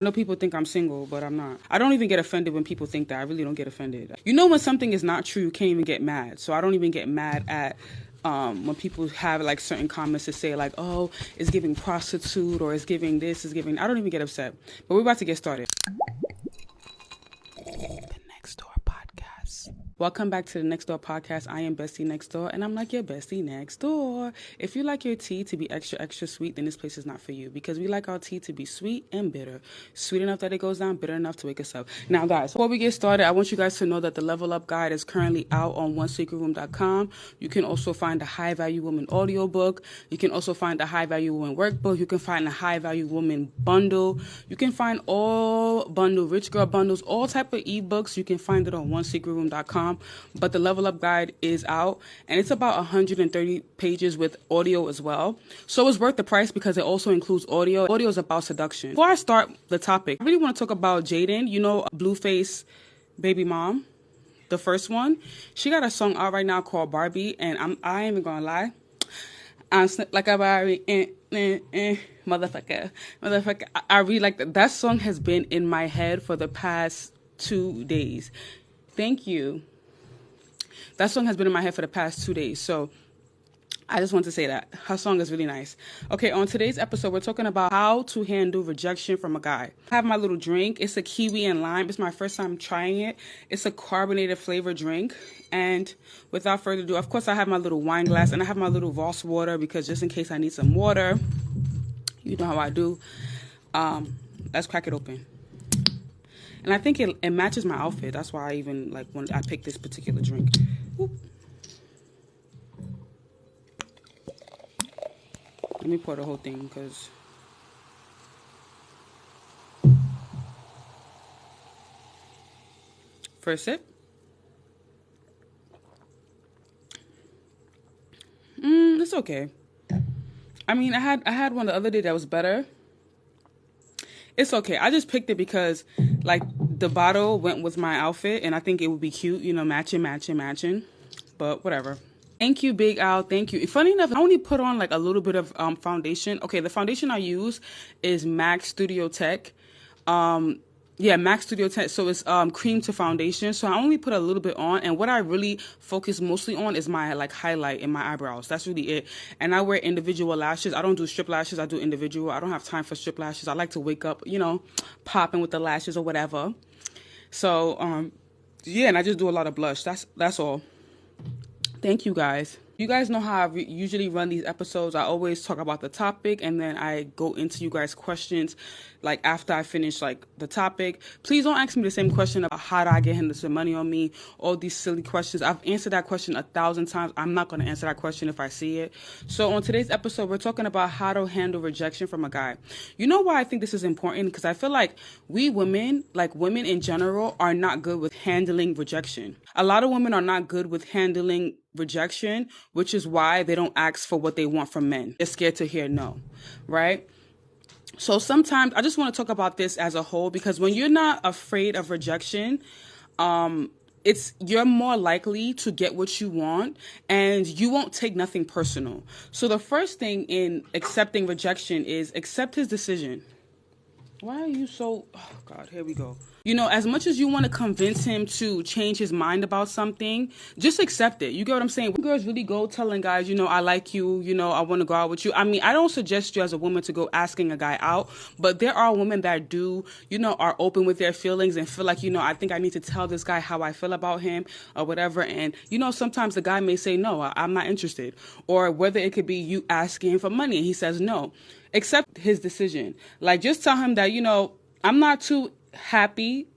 I know people think I'm single, but I'm not. I don't even get offended when people think that. I really don't get offended. You know, when something is not true, you can't even get mad. So I don't even get mad at when people have like certain comments to say like, oh, it's giving prostitute or it's giving this, it's giving. I don't even get upset. But we're about to get started. The Next Door Podcast. Welcome back to the Next Door Podcast. I am Bestie Next Door, and I'm like your bestie next door. If you like your tea to be extra, extra sweet, then this place is not for you, because we like our tea to be sweet and bitter. Sweet enough that it goes down, bitter enough to wake us up. Now, guys, before we get started, I want you guys to know that the Level Up Guide is currently out on onesecretroom.com. You can also find the High Value Woman audiobook. You can also find the High Value Woman workbook. You can find the High Value Woman bundle. You can find all bundle, rich girl bundles, all type of ebooks. You can find it on onesecretroom.com. But the Level Up Guide is out, and it's about 130 pages with audio as well. So it's worth the price because it also includes audio. Audio is about seduction. Before I start the topic, I really want to talk about Jaden. You know, Blueface baby mom, the first one. She got a song out right now called Barbie, and I ain't even gonna lie. I'm like a Barbie, motherfucker. I really like that. That song has been in my head for the past 2 days. Thank you. That song has been in my head for the past 2 days. So I just want to say that. Her song is really nice. Okay, on today's episode, we're talking about how to handle rejection from a guy. I have my little drink. It's a kiwi and lime. It's my first time trying it. It's a carbonated flavor drink. And without further ado, of course, I have my little wine glass, and I have my little Voss water because just in case I need some water. You know how I do. Let's crack it open. And I think it matches my outfit. That's why I even like when I picked this particular drink. Whoop. Let me pour the whole thing because first sip. It's okay. I mean, I had one the other day that was better. It's okay. I just picked it because like the bottle went with my outfit, and I think it would be cute, you know, matching. But whatever. Thank you, Big Al. Thank you. Funny enough, I only put on like a little bit of foundation. Okay, the foundation I use is MAC Studio Tech. MAC Studio Tech. So it's cream to foundation. So I only put a little bit on, and what I really focus mostly on is my like highlight in my eyebrows. That's really it. And I wear individual lashes. I don't do strip lashes. I do individual. I don't have time for strip lashes. I like to wake up, you know, popping with the lashes or whatever. So and I just do a lot of blush. That's all. Thank you, guys. You guys know how I usually run these episodes. I always talk about the topic, and then I go into you guys' questions like after I finish like the topic. Please don't ask me the same question about how do I get him to spend money on me, all these silly questions. I've answered that question 1,000 times. I'm not going to answer that question if I see it. So on today's episode, we're talking about how to handle rejection from a guy. You know why I think this is important? Because I feel like we women, like women in general, are not good with handling rejection. A lot of women are not good with handling rejection, which is why they don't ask for what they want from men. They're scared to hear no, right? So sometimes I just want to talk about this as a whole, because when you're not afraid of rejection, you're more likely to get what you want, and you won't take nothing personal. So the first thing in accepting rejection is accept his decision. Why are you so... Oh, God, here we go. You know, as much as you want to convince him to change his mind about something, just accept it. You get what I'm saying? When girls really go telling guys, you know, I like you, you know, I want to go out with you. I mean, I don't suggest you as a woman to go asking a guy out, but there are women that do, you know, are open with their feelings and feel like, you know, I think I need to tell this guy how I feel about him or whatever. And, you know, sometimes the guy may say, no, I'm not interested. Or whether it could be you asking him for money and he says no. Accept his decision. Like, just tell him that, you know, I'm not too happy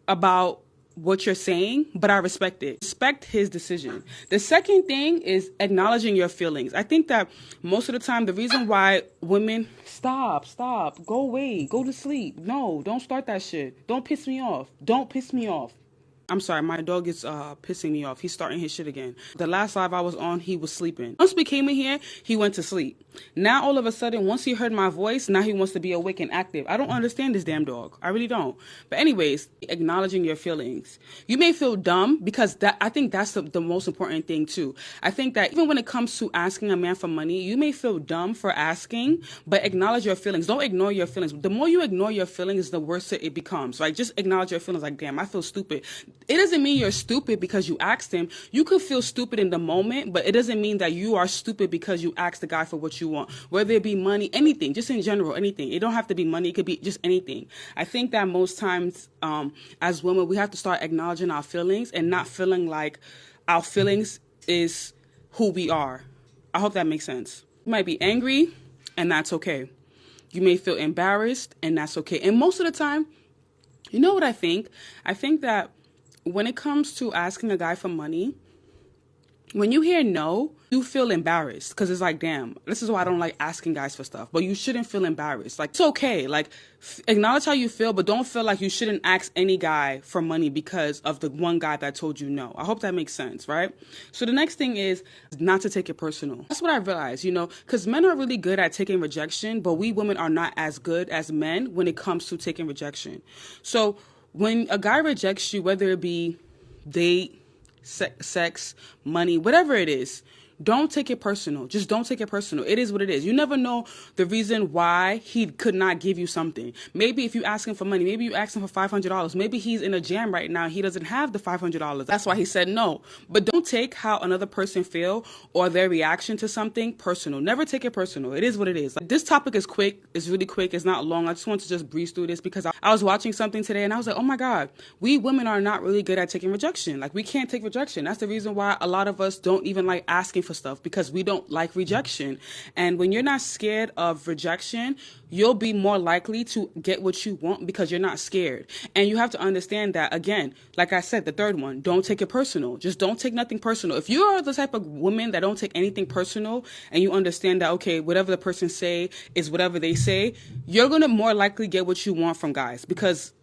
about what you're saying, but I respect it. Respect his decision. The second thing is acknowledging your feelings. I think that most of the time, the reason why women... Stop, go away, go to sleep. No, don't start that shit. Don't piss me off. I'm sorry, my dog is pissing me off. He's starting his shit again. The last live I was on, he was sleeping. Once we came in here, he went to sleep. Now, all of a sudden, once he heard my voice, now he wants to be awake and active. I don't understand this damn dog. I really don't. But anyways, acknowledging your feelings. You may feel dumb because I think that's the most important thing too. I think that even when it comes to asking a man for money, you may feel dumb for asking, but acknowledge your feelings. Don't ignore your feelings. The more you ignore your feelings, the worse it becomes. Right? Just acknowledge your feelings. Like, damn, I feel stupid. It doesn't mean you're stupid because you asked him. You could feel stupid in the moment, but it doesn't mean that you are stupid because you asked the guy for what you want. Whether it be money, anything, just in general, anything. It don't have to be money. It could be just anything. I think that most times, as women, we have to start acknowledging our feelings and not feeling like our feelings is who we are. I hope that makes sense. You might be angry, and that's okay. You may feel embarrassed, and that's okay. And most of the time, you know what I think? I think that when it comes to asking a guy for money, when you hear no, you feel embarrassed because it's like, damn, this is why I don't like asking guys for stuff. But you shouldn't feel embarrassed. Like, it's okay. Like, acknowledge how you feel, but don't feel like you shouldn't ask any guy for money because of the one guy that told you no. I hope that makes sense, right? So the next thing is not to take it personal. That's what I realized, because men are really good at taking rejection, but we women are not as good as men when it comes to taking rejection. So when a guy rejects you, whether it be date, sex, money, whatever it is, don't take it personal. Just don't take it personal. It is what it is. You never know the reason why he could not give you something. Maybe if you ask him for money, maybe you ask him for $500. Maybe he's in a jam right now. He doesn't have the $500. That's why he said no. But don't take how another person feel or their reaction to something personal. Never take it personal. It is what it is. Like, this topic is quick. It's really quick. It's not long. I just want to just breeze through this because I was watching something today and I was like, oh my God, we women are not really good at taking rejection. Like, we can't take rejection. That's the reason why a lot of us don't even like asking for stuff, because we don't like rejection. And when you're not scared of rejection, you'll be more likely to get what you want because you're not scared. And you have to understand that, again, like I said, the third one, don't take it personal. Just don't take nothing personal. If you are the type of woman that don't take anything personal and you understand that, okay, whatever the person say is whatever they say, you're going to more likely get what you want from guys because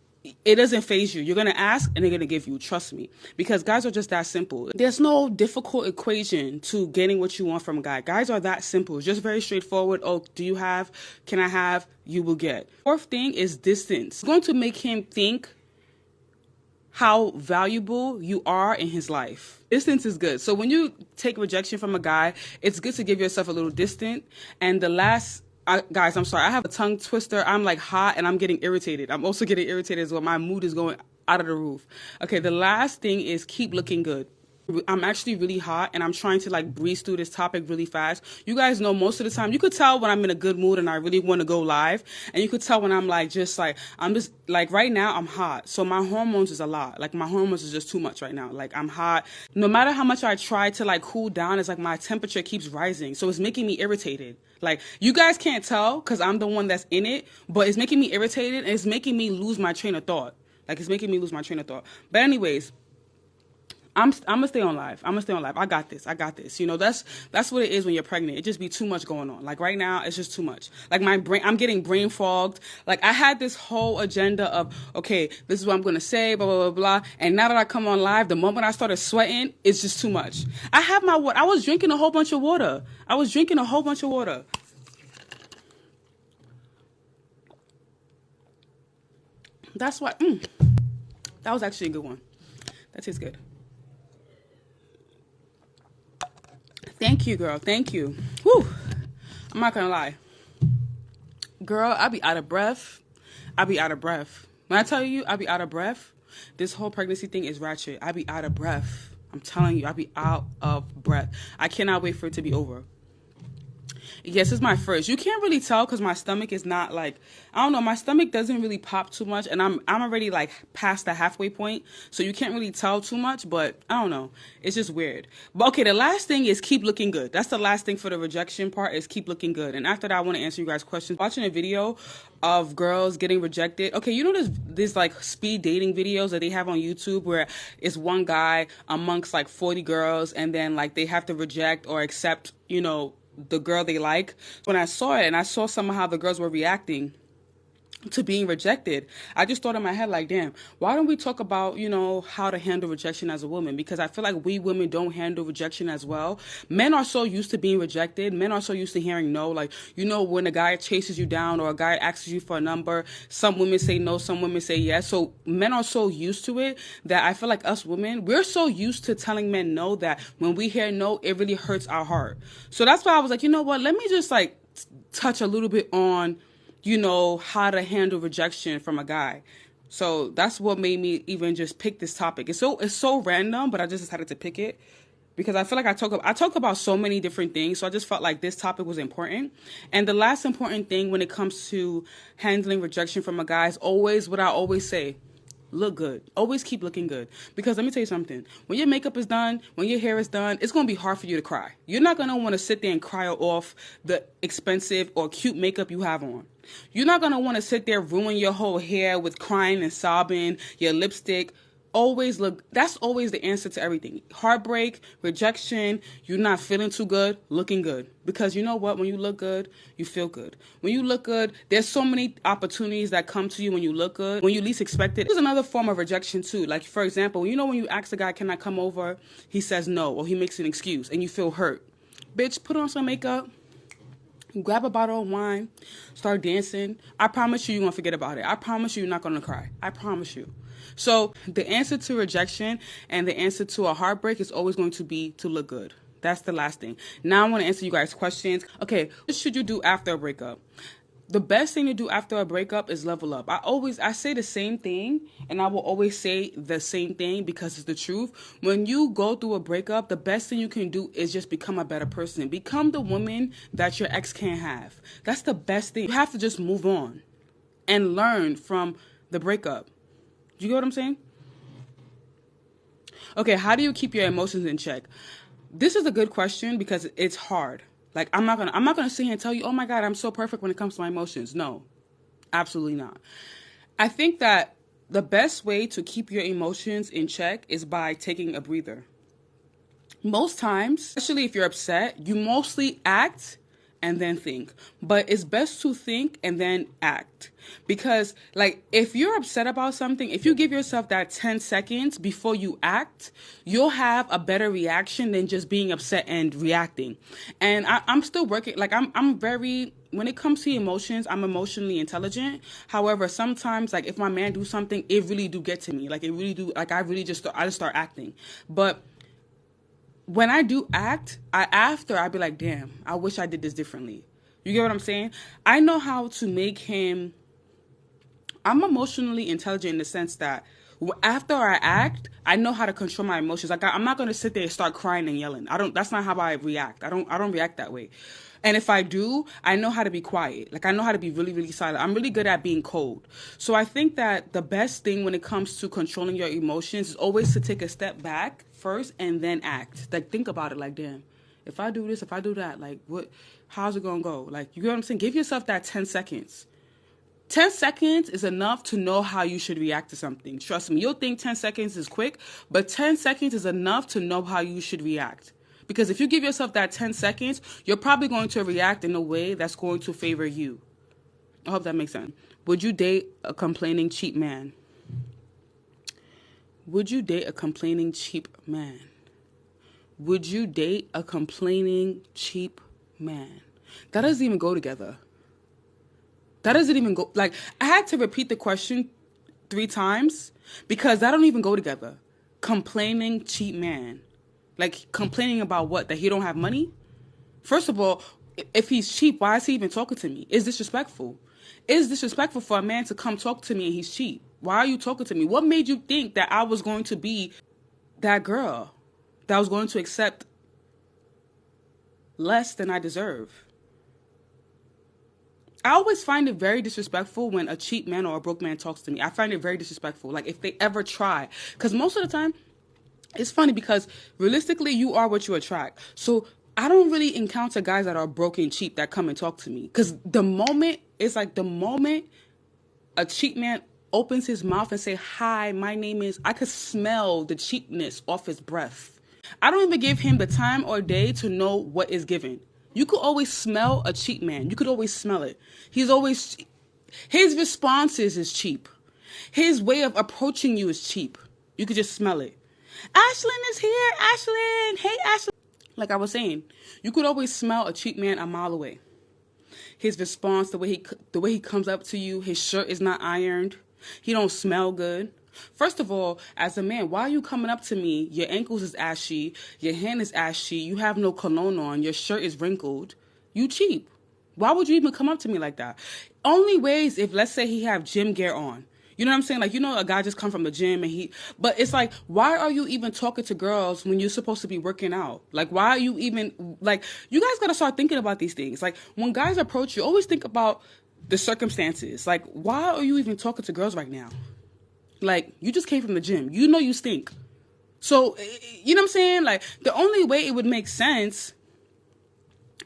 it doesn't faze you. You're going to ask and they're going to give you. Trust me. Because guys are just that simple. There's no difficult equation to getting what you want from a guy. Guys are that simple. It's just very straightforward. Oh, do you have? Can I have? You will get. Fourth thing is distance. It's going to make him think how valuable you are in his life. Distance is good. So when you take rejection from a guy, it's good to give yourself a little distance. And the last... guys, I'm sorry. I have a tongue twister. I'm like hot and I'm getting irritated. I'm also getting irritated as well. My mood is going out of the roof. Okay, the last thing is keep looking good. I'm actually really hot and I'm trying to like breeze through this topic really fast. You guys know most of the time, you could tell when I'm in a good mood and I really want to go live. And you could tell when I'm like, I'm just like right now I'm hot. So my hormones is a lot. Like my hormones is just too much right now. Like I'm hot. No matter how much I try to like cool down, it's like my temperature keeps rising. So it's making me irritated. Like you guys can't tell because I'm the one that's in it, but it's making me irritated and it's making me lose my train of thought. Like it's making me lose my train of thought. But anyways, I'm gonna stay on live. I got this. That's what it is when you're pregnant. It just be too much going on. Like right now, it's just too much. Like my brain, I'm getting brain fogged. Like I had this whole agenda of, okay, this is what I'm gonna say, blah, blah, blah, blah. And now that I come on live, the moment I started sweating, it's just too much. I have my water. I was drinking a whole bunch of water. That's why, that was actually a good one. That tastes good. Thank you, girl. Thank you. Whew. I'm not gonna lie. Girl, I be out of breath. When I tell you I be out of breath, this whole pregnancy thing is ratchet. I be out of breath. I'm telling you, I be out of breath. I cannot wait for it to be over. Yes, it's my first. You can't really tell because my stomach is not like, I don't know, my stomach doesn't really pop too much and I'm already like past the halfway point. So you can't really tell too much, but I don't know. It's just weird. But okay, the last thing is keep looking good. That's the last thing for the rejection part is keep looking good. And after that, I want to answer you guys' questions. Watching a video of girls getting rejected. Okay, you know this like speed dating videos that they have on YouTube where it's one guy amongst like 40 girls and then like they have to reject or accept, the girl they like. When I saw it and I saw some of how the girls were reacting, to being rejected. I just thought in my head, like, damn, why don't we talk about, how to handle rejection as a woman? Because I feel like we women don't handle rejection as well. Men are so used to being rejected. Men are so used to hearing no. Like, when a guy chases you down or a guy asks you for a number, some women say no, some women say yes. So men are so used to it that I feel like us women, we're so used to telling men no that when we hear no, it really hurts our heart. So that's why I was like, you know what, let me just like touch a little bit on how to handle rejection from a guy. So that's what made me even just pick this topic. It's so random, but I just decided to pick it because I feel like I talk about so many different things. So I just felt like this topic was important. And the last important thing when it comes to handling rejection from a guy is always what I always say. Look good. Always keep looking good. Because let me tell you something. When your makeup is done, when your hair is done, it's going to be hard for you to cry. You're not going to want to sit there and cry off the expensive or cute makeup you have on. You're not going to want to sit there ruin your whole hair with crying and sobbing, your lipstick. That's always the answer to everything. Heartbreak, rejection, you're not feeling too good, looking good. Because you know what? When you look good, you feel good. When you look good, there's so many opportunities that come to you when you look good, when you least expect it. There's another form of rejection too. Like, for example, when you ask a guy, can I come over? He says no, or he makes an excuse, and you feel hurt. Bitch, put on some makeup. Grab a bottle of wine, start dancing. I promise you're going to forget about it. I promise you're not going to cry. I promise you. So the answer to rejection and the answer to a heartbreak is always going to be to look good. That's the last thing. Now I want to answer you guys' questions. Okay, what should you do after a breakup? The best thing to do after a breakup is level up. I say the same thing, and I will always say the same thing because it's the truth. When you go through a breakup, the best thing you can do is just become a better person. Become the woman that your ex can't have. That's the best thing. You have to just move on and learn from the breakup. You get what I'm saying? Okay, how do you keep your emotions in check? This is a good question because it's hard. Like, I'm not gonna sit here and tell you, oh my God, I'm so perfect when it comes to my emotions. No, absolutely not. I think that the best way to keep your emotions in check is by taking a breather. Most times, especially if you're upset, you mostly act and then think. But it's best to think and then act. Because, like, if you're upset about something, if you give yourself that 10 seconds before you act, you'll have a better reaction than just being upset and reacting. And I'm still working, like, I'm very, when it comes to emotions, I'm emotionally intelligent. However, sometimes, like, if my man do something, it really do get to me. Like, it really do, like, I just start acting. But when I do act, I'd be like, damn, I wish I did this differently. You get what I'm saying? I know how to make him, I'm emotionally intelligent in the sense that after I act, I know how to control my emotions. Like, I'm not going to sit there and start crying and yelling. That's not how I react. I don't react that way. And if I do, I know how to be quiet. Like, I know how to be really, really silent. I'm really good at being cold. So I think that the best thing when it comes to controlling your emotions is always to take a step back first and then act. Like, think about it. Like, damn, if I do this, if I do that, like, how's it going to go? Like, you get what I'm saying? Give yourself that 10 seconds. 10 seconds is enough to know how you should react to something. Trust me, you'll think 10 seconds is quick, but 10 seconds is enough to know how you should react. Because if you give yourself that 10 seconds, you're probably going to react in a way that's going to favor you. I hope that makes sense. Would you date a complaining, cheap man? Would you date a complaining, cheap man? Would you date a complaining, cheap man? That doesn't even go together. That doesn't even go, like, I had to repeat the question 3 times because that don't even go together. Complaining, cheap man. Like, complaining about what? That he don't have money? First of all, if he's cheap, why is he even talking to me? It's disrespectful. It's disrespectful for a man to come talk to me and he's cheap. Why are you talking to me? What made you think that I was going to be that girl that was going to accept less than I deserve? I always find it very disrespectful when a cheap man or a broke man talks to me. I find it very disrespectful. Like, if they ever try. Because most of the time, it's funny because realistically, you are what you attract. So I don't really encounter guys that are broke and cheap that come and talk to me. Because the moment a cheap man opens his mouth and say, hi, my name is, I could smell the cheapness off his breath. I don't even give him the time or day to know what is given. You could always smell a cheap man. You could always smell it. He's always, His responses is cheap. His way of approaching you is cheap. You could just smell it. Ashlyn is here. Ashlyn. Hey, Ashlyn. Like I was saying, you could always smell a cheap man a mile away. His response, the way he comes up to you, his shirt is not ironed. He don't smell good. First of all, as a man, why are you coming up to me? Your ankles is ashy. Your hand is ashy. You have no cologne on. Your shirt is wrinkled. You cheap. Why would you even come up to me like that? Only ways if, let's say, he have gym gear on. You know what I'm saying? Like, you know, a guy just come from the gym but it's like, why are you even talking to girls when you're supposed to be working out? Like, why are you even, like, you guys got to start thinking about these things. Like, when guys approach you, always think about the circumstances. Like, why are you even talking to girls right now? Like, you just came from the gym. You know you stink. So, you know what I'm saying? Like, the only way it would make sense,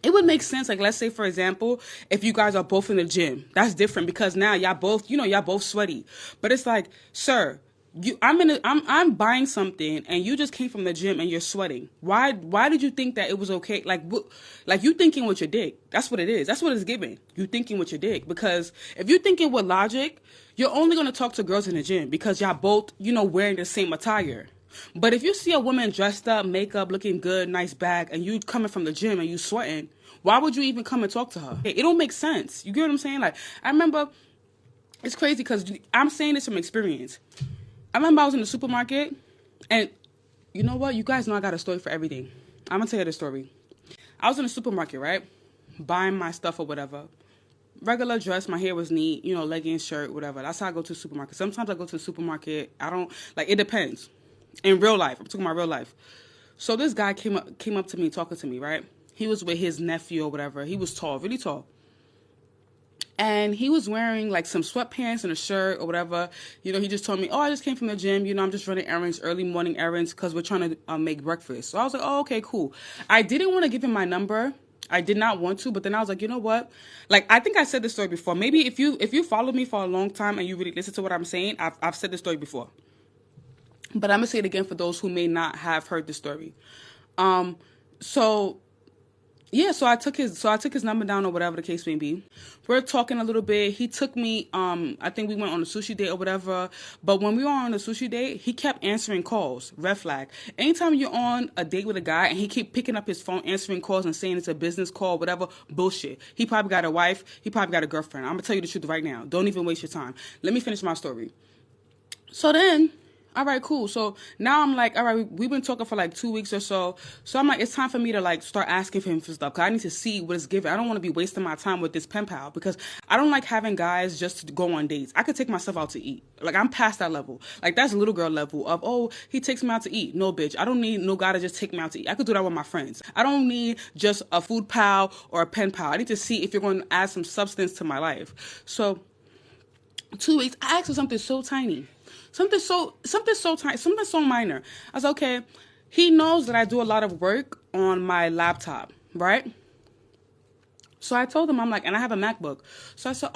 like, let's say, for example, if you guys are both in the gym. That's different because now y'all both sweaty. But it's like, sir, I'm buying something and you just came from the gym and you're sweating. Why did you think that it was okay? Like you thinking with your dick. That's what it is. That's what it's giving. You thinking with your dick. Because if you're thinking with logic, you're only going to talk to girls in the gym because y'all both, wearing the same attire. But if you see a woman dressed up, makeup, looking good, nice bag, and you coming from the gym and you sweating, why would you even come and talk to her? It don't make sense. You get what I'm saying? Like, I remember, it's crazy because I'm saying this from experience. I remember I was in the supermarket, and you know what? You guys know I got a story for everything. I'm going to tell you the story. I was in the supermarket, right? Buying my stuff or whatever. Regular dress, my hair was neat, leggings, shirt, whatever. That's how I go to the supermarket. Sometimes I go to the supermarket. It depends. In real life. I'm talking about real life. So this guy came up to me talking to me, right? He was with his nephew or whatever. He was tall, really tall. And he was wearing like some sweatpants and a shirt or whatever. He just told me, I just came from the gym. I'm just running errands, early morning errands because we're trying to make breakfast. So I was like, oh, okay, cool. I didn't want to give him my number. I did not want to, but then I was like, you know what? Like, I think I said this story before. Maybe if you follow me for a long time and you really listen to what I'm saying, I've said this story before. But I'm going to say it again for those who may not have heard the story. So I took his number down or whatever the case may be. We're talking a little bit. He took me, I think we went on a sushi date or whatever. But when we were on a sushi date, he kept answering calls. Red flag. Anytime you're on a date with a guy and he keep picking up his phone, answering calls and saying it's a business call, whatever, bullshit. He probably got a wife. He probably got a girlfriend. I'm going to tell you the truth right now. Don't even waste your time. Let me finish my story. So then, all right, cool. So now I'm like, all right, we've been talking for like 2 weeks or so. So I'm like, it's time for me to like start asking for him for stuff. Cause I need to see what it's giving. I don't want to be wasting my time with this pen pal because I don't like having guys just to go on dates. I could take myself out to eat. Like, I'm past that level. Like, that's little girl level of, he takes me out to eat. No, bitch. I don't need no guy to just take me out to eat. I could do that with my friends. I don't need just a food pal or a pen pal. I need to see if you're going to add some substance to my life. So 2 weeks, I asked for something so tiny. Something so tiny, something so minor. I was like, okay, he knows that I do a lot of work on my laptop, right? So I told him, I'm like, and I have a MacBook. So I said,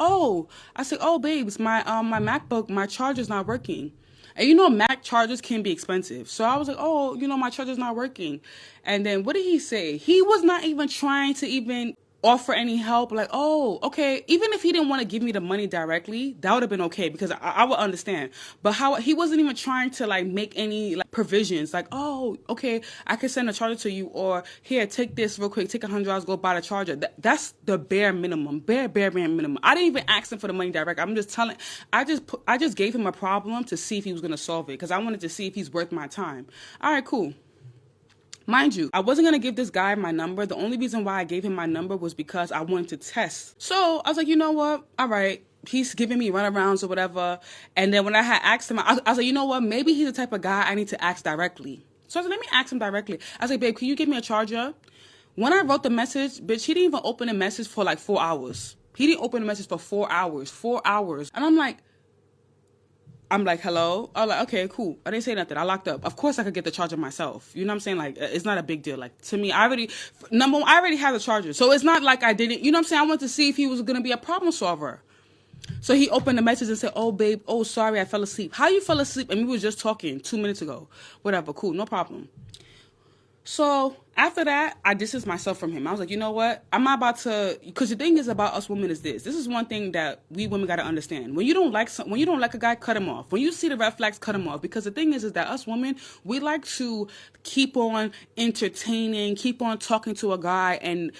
babes, my MacBook, my charger's not working. And Mac chargers can be expensive. So I was like, my charger's not working. And then what did he say? He was not even trying to even offer any help. Like, okay. Even if he didn't want to give me the money directly, that would have been okay because I would understand. But how he wasn't even trying to like make any like provisions. Like, okay, I can send a charger to you, or here, take this real quick, take $100, go buy the charger. That's the bare minimum, bare minimum. I didn't even ask him for the money direct. I'm just telling. I just gave him a problem to see if he was gonna solve it because I wanted to see if he's worth my time. All right, cool. Mind you, I wasn't going to give this guy my number. The only reason why I gave him my number was because I wanted to test. So I was like, you know what? All right. He's giving me runarounds or whatever. And then when I had asked him, I was like, you know what? Maybe he's the type of guy I need to ask directly. So I was like, let me ask him directly. I was like, babe, can you give me a charger? When I wrote the message, bitch, he didn't even open the message for like 4 hours. He didn't open the message for 4 hours. 4 hours. And I'm like, hello? I'm like, okay, cool. I didn't say nothing. I locked up. Of course I could get the charger myself. You know what I'm saying? Like, it's not a big deal. Like, to me, I already have the charger. So it's not like I didn't, you know what I'm saying? I wanted to see if he was going to be a problem solver. So he opened the message and said, oh, babe, sorry, I fell asleep. How you fell asleep? And we were just talking 2 minutes ago. Whatever, cool, no problem. So after that, I distanced myself from him. I was like, you know what? I'm not about to, because the thing is about us women is this. This is one thing that we women got to understand. When you don't like when you don't like a guy, cut him off. When you see the red flags, cut him off. Because the thing is that us women, we like to keep on entertaining, keep on talking to a guy, and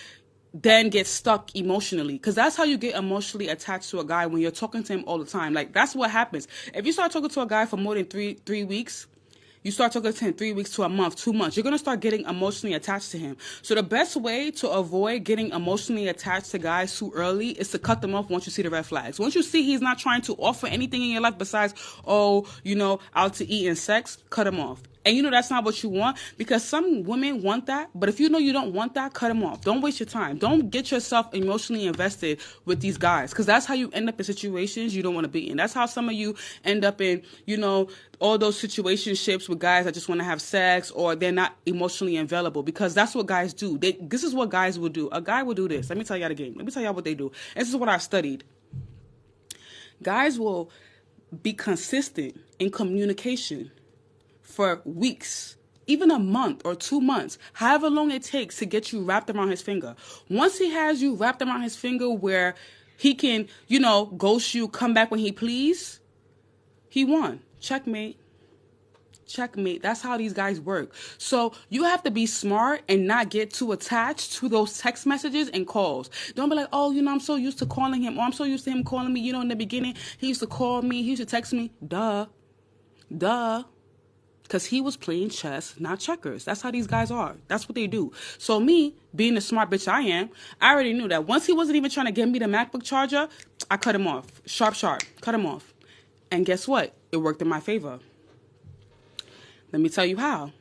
then get stuck emotionally, because that's how you get emotionally attached to a guy, when you're talking to him all the time. Like, that's what happens if you start talking to a guy for more than three weeks. You start talking to him 3 weeks to a month, 2 months. You're going to start getting emotionally attached to him. So the best way to avoid getting emotionally attached to guys too early is to cut them off once you see the red flags. Once you see he's not trying to offer anything in your life besides, out to eat and sex, cut him off. And that's not what you want, because some women want that. But if you know you don't want that, cut them off. Don't waste your time. Don't get yourself emotionally invested with these guys, because that's how you end up in situations you don't want to be in. That's how some of you end up in, all those situationships with guys that just want to have sex, or they're not emotionally available, because that's what guys do. This is what guys will do. A guy will do this. Let me tell y'all the game. Let me tell y'all what they do. This is what I've studied. Guys will be consistent in communication for weeks, even a month or 2 months, however long it takes to get you wrapped around his finger. Once he has you wrapped around his finger where he can, ghost you, come back when he please, he won. Checkmate. Checkmate. That's how these guys work. So you have to be smart and not get too attached to those text messages and calls. Don't be like, I'm so used to calling him, or I'm so used to him calling me. In the beginning, he used to call me, he used to text me. Duh. Because he was playing chess, not checkers. That's how these guys are. That's what they do. So me, being the smart bitch I am, I already knew that once he wasn't even trying to get me the MacBook charger, I cut him off. Sharp. Cut him off. And guess what? It worked in my favor. Let me tell you how.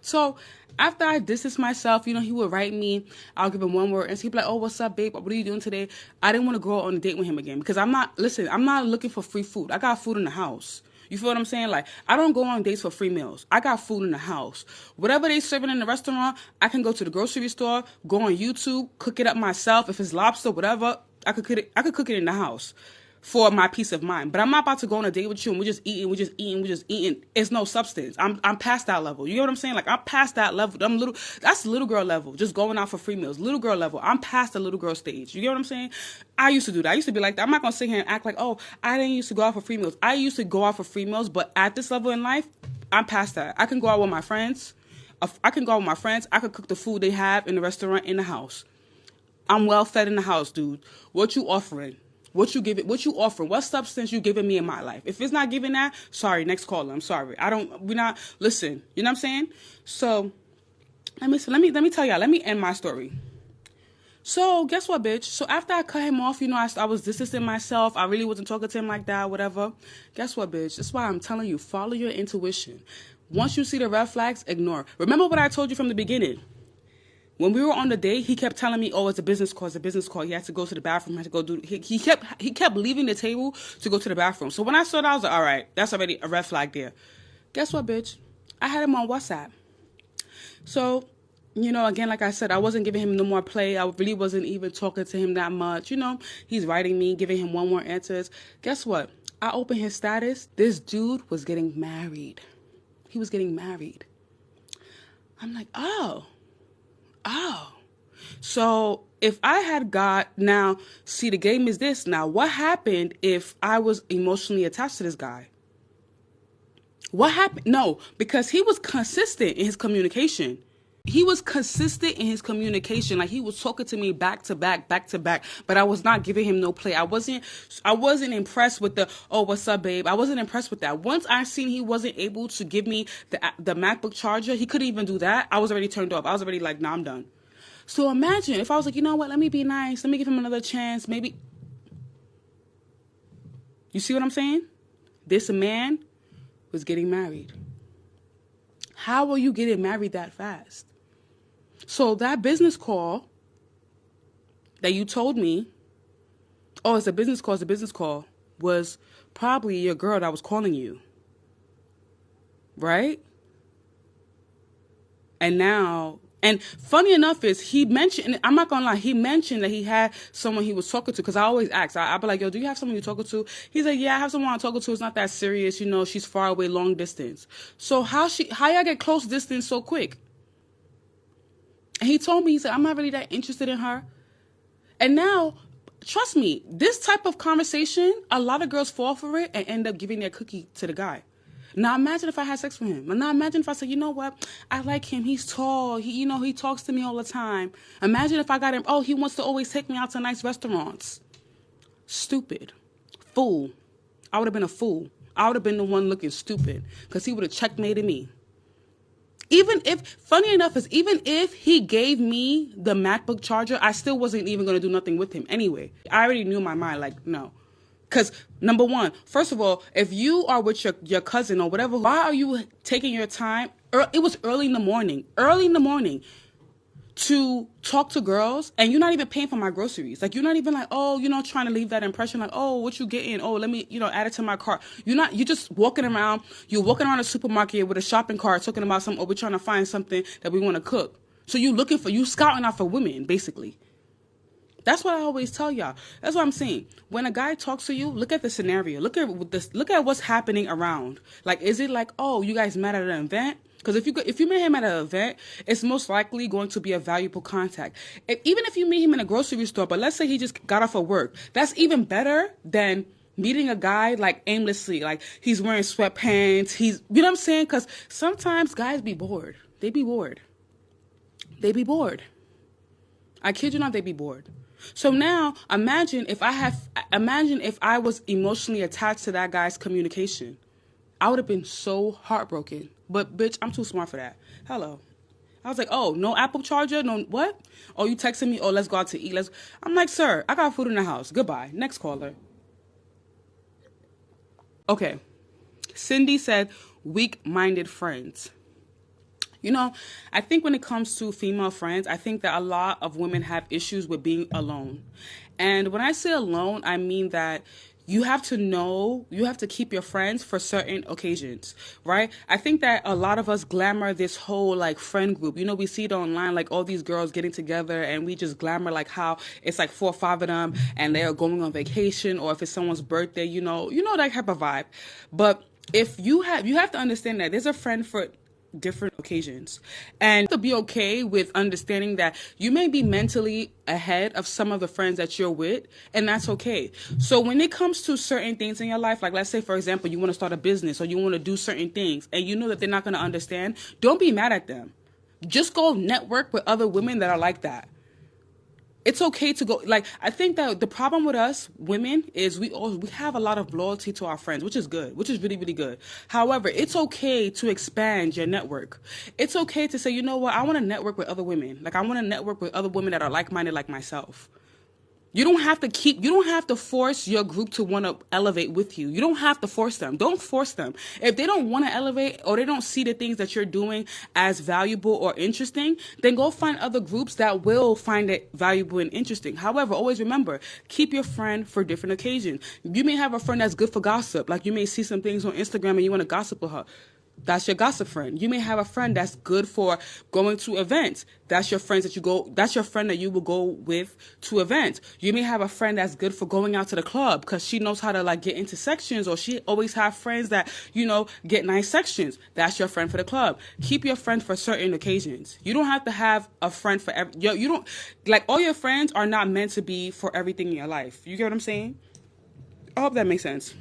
So after I distanced myself, he would write me. I'll give him one word, and he'd be like, "Oh, what's up, babe? What are you doing today?" I didn't want to go on a date with him again, because I'm not looking for free food. I got food in the house. You feel what I'm saying? Like, I don't go on dates for free meals. I got food in the house. Whatever they serving in the restaurant, I can go to the grocery store, go on YouTube, cook it up myself. If it's lobster, whatever, I could cook it in the house for my peace of mind. But I'm not about to go on a date with you and we're just eating. It's no substance. I'm past that level. You know what I'm saying? Like, I'm past that level. That's little girl level. Just going out for free meals. Little girl level. I'm past the little girl stage. You get what I'm saying? I used to do that. I used to be like that. I'm not going to sit here and act like, I didn't used to go out for free meals. I used to go out for free meals, but at this level in life, I'm past that. I can go out with my friends. I can cook the food they have in the restaurant in the house. I'm well fed in the house, dude. What you offering? What you offering? What substance you giving me in my life? If it's not giving that, sorry, next caller. I'm sorry. Listen, you know what I'm saying? So let me tell y'all, let me end my story. So guess what, bitch? So after I cut him off, I was distancing myself. I really wasn't talking to him like that, whatever. Guess what, bitch? That's why I'm telling you, follow your intuition. Once you see the red flags, ignore. Remember what I told you from the beginning. When we were on the date, he kept telling me, it's a business call. He had to go to the bathroom. He kept leaving the table to go to the bathroom. So when I saw that, I was like, all right, that's already a red flag there. Guess what, bitch? I had him on WhatsApp. So, again, like I said, I wasn't giving him no more play. I really wasn't even talking to him that much. He's writing me, giving him one more answers. Guess what? I opened his status. This dude was getting married. He was getting married. I'm like, oh. So if I had the game is this now. What happened if I was emotionally attached to this guy? What happened? No, because he was consistent in his communication. Like, he was talking to me back to back, but I was not giving him no play. I wasn't impressed with the, what's up, babe? I wasn't impressed with that. Once I seen he wasn't able to give me the MacBook charger, he couldn't even do that. I was already turned off. I was already like, nah, I'm done. So imagine if I was like, you know what? Let me be nice. Let me give him another chance. Maybe. You see what I'm saying? This man was getting married. How are you getting married that fast? So that business call that you told me, it's a business call, was probably your girl that was calling you. Right? And funny enough is he mentioned, I'm not going to lie, he mentioned that he had someone he was talking to, because I always ask, I'll be like, yo, do you have someone you're talking to? He's like, yeah, I have someone I'm talking to. It's not that serious. She's far away, long distance. So how y'all get close distance so quick? And he told me, he said, I'm not really that interested in her. And now, trust me, this type of conversation, a lot of girls fall for it and end up giving their cookie to the guy. Now imagine if I had sex with him. And now imagine if I said, you know what? I like him. He's tall. He talks to me all the time. Imagine if I got him, oh, he wants to always take me out to nice restaurants. Stupid. Fool. I would have been a fool. I would have been the one looking stupid because he would have checkmated me. Funny enough is even if he gave me the MacBook charger, I still wasn't even going to do nothing with him anyway. I already knew in my mind, like, no. Because, number one, first of all, if you are with your cousin or whatever, why are you taking your time? It was early in the morning, to talk to girls, and you're not even paying for my groceries. Like, you're not even like, oh, trying to leave that impression, like, oh, what you getting? Oh, let me, add it to my cart. You're just walking around a supermarket with a shopping cart talking about we're trying to find something that we want to cook. So you scouting out for women, basically. That's what I always tell y'all. That's what I'm saying. When a guy talks to you, look at the scenario. Look at what's happening around. Like, is it like, oh, you guys met at an event? Because if you meet him at an event, it's most likely going to be a valuable contact. Even if you meet him in a grocery store, but let's say he just got off of work, that's even better than meeting a guy like aimlessly, like he's wearing sweatpants. You know what I'm saying? Because sometimes guys be bored. They be bored. I kid you not, they be bored. So now imagine if I was emotionally attached to that guy's communication. I would have been so heartbroken. But bitch, I'm too smart for that. Hello. I was like, oh, no Apple charger? No what? Oh, you texting me? Oh, let's go out to eat. I'm like, sir, I got food in the house. Goodbye. Next caller. Okay. Cindy said, weak-minded friends. I think when it comes to female friends, I think that a lot of women have issues with being alone. And when I say alone, I mean that you have to keep your friends for certain occasions, right? I think that a lot of us glamour this whole like friend group. We see it online, like all these girls getting together and we just glamour like how it's like 4 or 5 of them and they're going on vacation, or if it's someone's birthday, that type of vibe. But if you have to understand that there's a friend for different occasions, and to be okay with understanding that you may be mentally ahead of some of the friends that you're with, and that's okay. So when it comes to certain things in your life, like let's say for example you want to start a business or you want to do certain things and you know that they're not going to understand, don't be mad at them. Just go network with other women that are like that. It's okay to go, like, I think that the problem with us women is we have a lot of loyalty to our friends, which is good, which is really, really good. However, it's okay to expand your network. It's okay to say, you know what, I want to network with other women. Like, I want to network with other women that are like-minded like myself. You don't have to force your group to want to elevate with you. You don't have to force them. Don't force them. If they don't want to elevate or they don't see the things that you're doing as valuable or interesting, then go find other groups that will find it valuable and interesting. However, always remember, keep your friend for different occasions. You may have a friend that's good for gossip. Like you may see some things on Instagram and you want to gossip with her. That's your gossip friend. You may have a friend that's good for going to events. That's your friend that you will go with to events. You may have a friend that's good for going out to the club because she knows how to like get into sections, or she always have friends that, get nice sections. That's your friend for the club. Keep your friend for certain occasions. You don't have to have a friend for you don't, like, all your friends are not meant to be for everything in your life. You get what I'm saying? I hope that makes sense.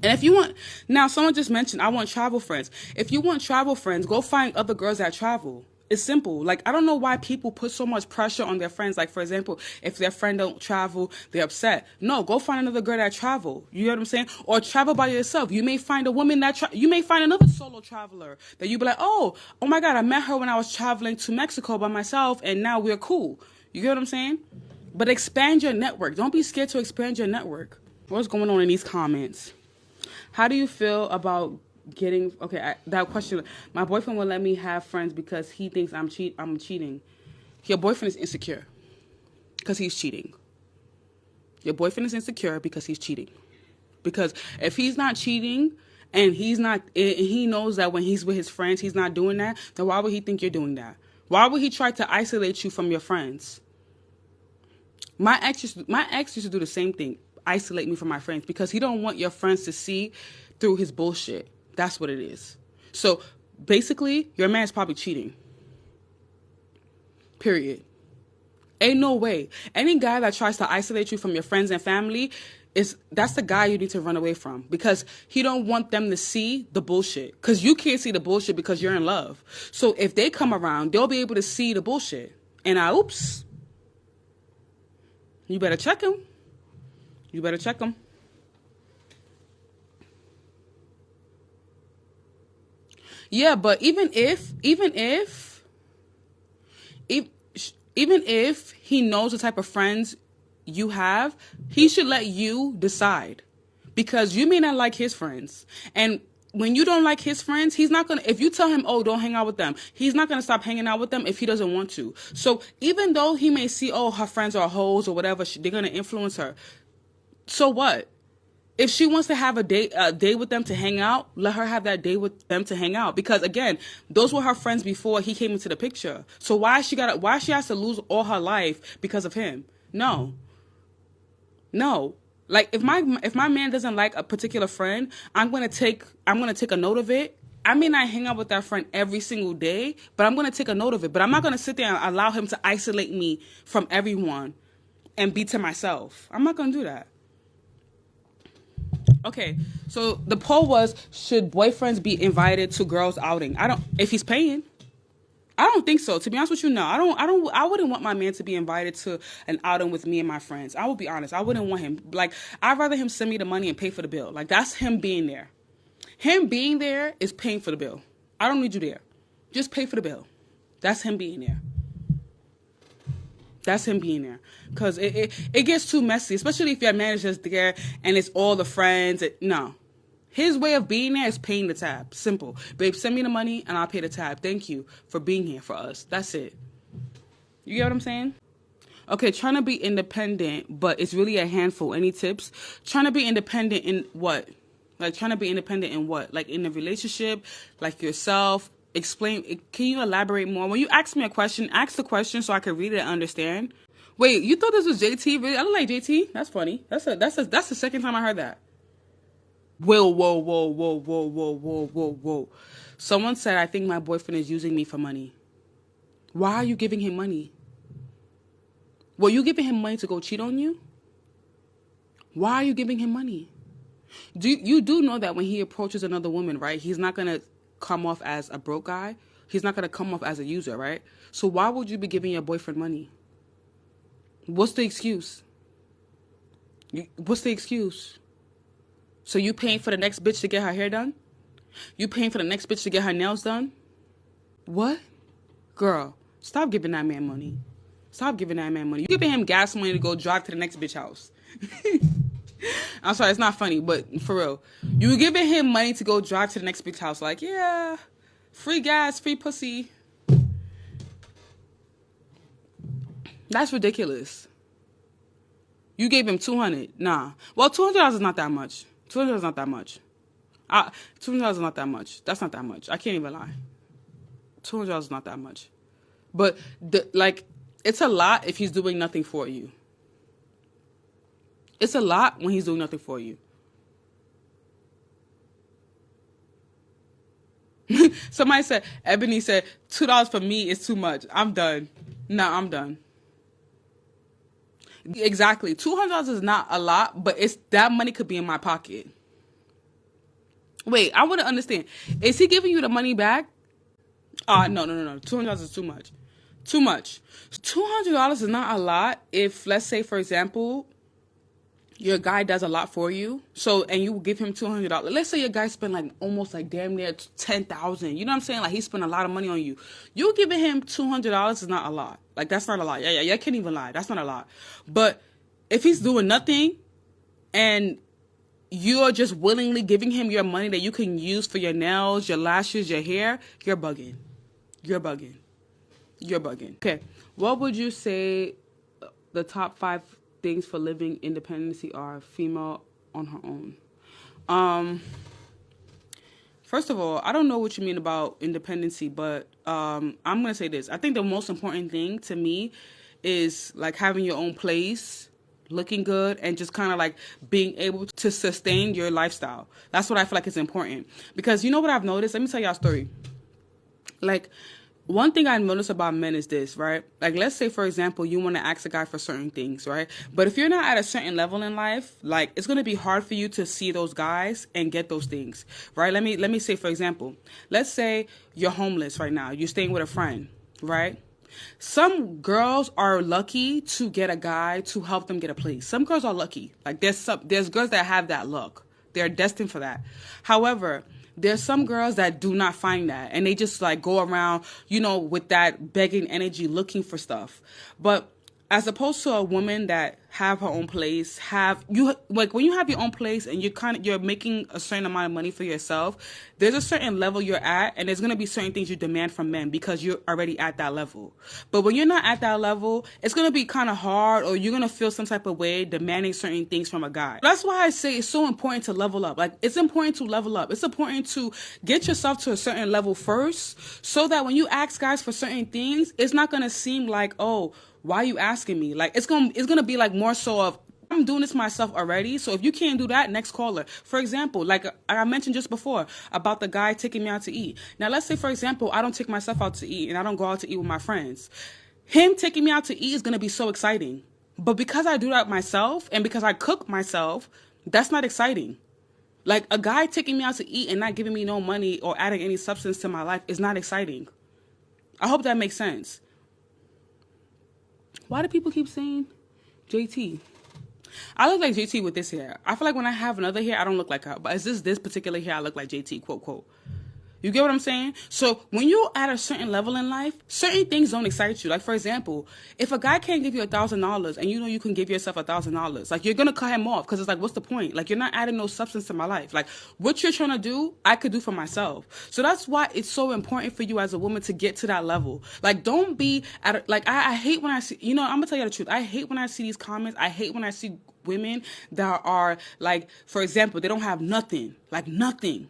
And if you want, now someone just mentioned, I want travel friends. If you want travel friends, go find other girls that travel. It's simple. Like, I don't know why people put so much pressure on their friends. Like, for example, if their friend don't travel, they're upset. No, go find another girl that travel. You know what I'm saying? Or travel by yourself. You may find a woman you may find another solo traveler that you be like, oh my God, I met her when I was traveling to Mexico by myself and now we're cool. You get what I'm saying? But expand your network. Don't be scared to expand your network. What's going on in these comments? How do you feel about getting, that question, my boyfriend will let me have friends because he thinks I'm cheating. Your boyfriend is insecure because he's cheating. Your boyfriend is insecure because he's cheating. Because if he's not cheating and he knows that when he's with his friends, he's not doing that, then why would he think you're doing that? Why would he try to isolate you from your friends? My ex used to do the same thing. Isolate me from my friends because he don't want your friends to see through his bullshit. That's what it is. So basically, your man's probably cheating. Period. Ain't no way. Any guy that tries to isolate you from your friends and family, that's the guy you need to run away from, because he don't want them to see the bullshit. Because you can't see the bullshit because you're in love. So if they come around, they'll be able to see the bullshit. And oops. You better check him. You better check him. Yeah, but even if he knows the type of friends you have, he should let you decide, because you may not like his friends. And when you don't like his friends, he's not going to, if you tell him, oh, don't hang out with them, he's not going to stop hanging out with them if he doesn't want to. So even though he may see, oh, her friends are hoes or whatever, they're going to influence her. So what? If she wants to have a day with them to hang out, let her have that day with them to hang out. Because again, those were her friends before he came into the picture. So why she has to lose all her life because of him? No. Like if my man doesn't like a particular friend, I'm gonna take a note of it. I may not hang out with that friend every single day, but I'm gonna take a note of it. But I'm not gonna sit there and allow him to isolate me from everyone and be to myself. I'm not gonna do that. Okay, so the poll was, should boyfriends be invited to girls' outing? If he's paying. I don't think so. To be honest with you, no. I wouldn't want my man to be invited to an outing with me and my friends. I will be honest. I wouldn't want him. Like, I'd rather him send me the money and pay for the bill. Like, that's him being there. Him being there is paying for the bill. I don't need you there. Just pay for the bill. That's him being there. That's him being there. Because it gets too messy, especially if your manager's there and it's all the friends. No. His way of being there is paying the tab. Simple. Babe, send me the money and I'll pay the tab. Thank you for being here for us. That's it. You get what I'm saying? Okay, trying to be independent, but it's really a handful. Any tips? Trying to be independent in what? Like, trying to be independent in what? Like, in a relationship? Like, yourself? Explain. Can you elaborate more? When you ask me a question, ask the question so I can read it and understand. Wait, you thought this was JT? Really? I look like JT? That's funny. That's the second time I heard that. Whoa. Someone said, I think my boyfriend is using me for money. Why are you giving him money? Were you giving him money to go cheat on you? Why are you giving him money? You do know that when he approaches another woman, right? He's not going to come off as a broke guy. He's not going to come off as a user, right? So why would you be giving your boyfriend money? What's the excuse? What's the excuse? So you paying for the next bitch to get her hair done? You paying for the next bitch to get her nails done? What? Girl, stop giving that man money. Stop giving that man money. You giving him gas money to go drive to the next bitch house. I'm sorry, it's not funny, but for real. You giving him money to go drive to the next bitch house. Like, yeah, free gas, free pussy. That's ridiculous. You gave him $200. Nah. Well, $200 is not that much. $200 is not that much. $200 is not that much. That's not that much. I can't even lie. $200 is not that much. But, it's a lot if he's doing nothing for you. It's a lot when he's doing nothing for you. Somebody said, Ebony said, $2 for me is too much. I'm done. No, I'm done. Exactly. $200 is not a lot, but that money could be in my pocket. Wait, I want to understand. Is he giving you the money back? No. $200 is too much. Too much. $200 is not a lot if, let's say, for example, your guy does a lot for you. And you give him $200. Let's say your guy spent almost damn near $10,000. You know what I'm saying? He spent a lot of money on you. You giving him $200 is not a lot. That's not a lot. Yeah, I can't even lie. That's not a lot. But if he's doing nothing and you're just willingly giving him your money that you can use for your nails, your lashes, your hair, you're bugging. You're bugging. You're bugging. Okay. What would you say the top 5 things for living independency are? Female on her own. First of all, I don't know what you mean about independency, but I'm going to say this. I think the most important thing to me is having your own place, looking good, and just kind of being able to sustain your lifestyle. That's what I feel like is important. Because you know what I've noticed? Let me tell y'all a story. One thing I notice about men is this, right? Like, let's say, for example, you want to ask a guy for certain things, right? But if you're not at a certain level in life, like, it's going to be hard for you to see those guys and get those things, right? Let me say, for example, let's say you're homeless right now. You're staying with a friend, right? Some girls are lucky to get a guy to help them get a place. Some girls are lucky. Like, there's girls that have that luck. They're destined for that. However, there's some girls that do not find that, and they just like go around, with that begging energy looking for stuff. But as opposed to a woman that have her own place, when you have your own place and you're making a certain amount of money for yourself, there's a certain level you're at, and there's going to be certain things you demand from men because you're already at that level. But when you're not at that level, it's going to be kind of hard, or you're going to feel some type of way demanding certain things from a guy. That's why I say it's so important to level up. Like, it's important to level up. It's important to get yourself to a certain level first, so that when you ask guys for certain things, it's not going to seem like, oh, why are you asking me? Like, it's gonna be like more so of, I'm doing this myself already. So if you can't do that, next caller. For example, like I mentioned just before about the guy taking me out to eat. Now, let's say, for example, I don't take myself out to eat and I don't go out to eat with my friends. Him taking me out to eat is gonna be so exciting. But because I do that myself and because I cook myself, that's not exciting. Like, a guy taking me out to eat and not giving me no money or adding any substance to my life is not exciting. I hope that makes sense. Why do people keep saying JT? I look like JT with this hair. I feel like when I have another hair, I don't look like her. But it's this particular hair, I look like JT, quote, quote. You get what I'm saying? So when you're at a certain level in life, certain things don't excite you. Like, for example, if a guy can't give you $1,000 and you can give yourself $1,000, like, you're going to cut him off because it's like, what's the point? Like, you're not adding no substance to my life. Like, what you're trying to do, I could do for myself. So that's why it's so important for you as a woman to get to that level. Like, don't be I hate when I see, I'm going to tell you the truth. I hate when I see these comments. I hate when I see women that are like, for example, they don't have nothing, like nothing.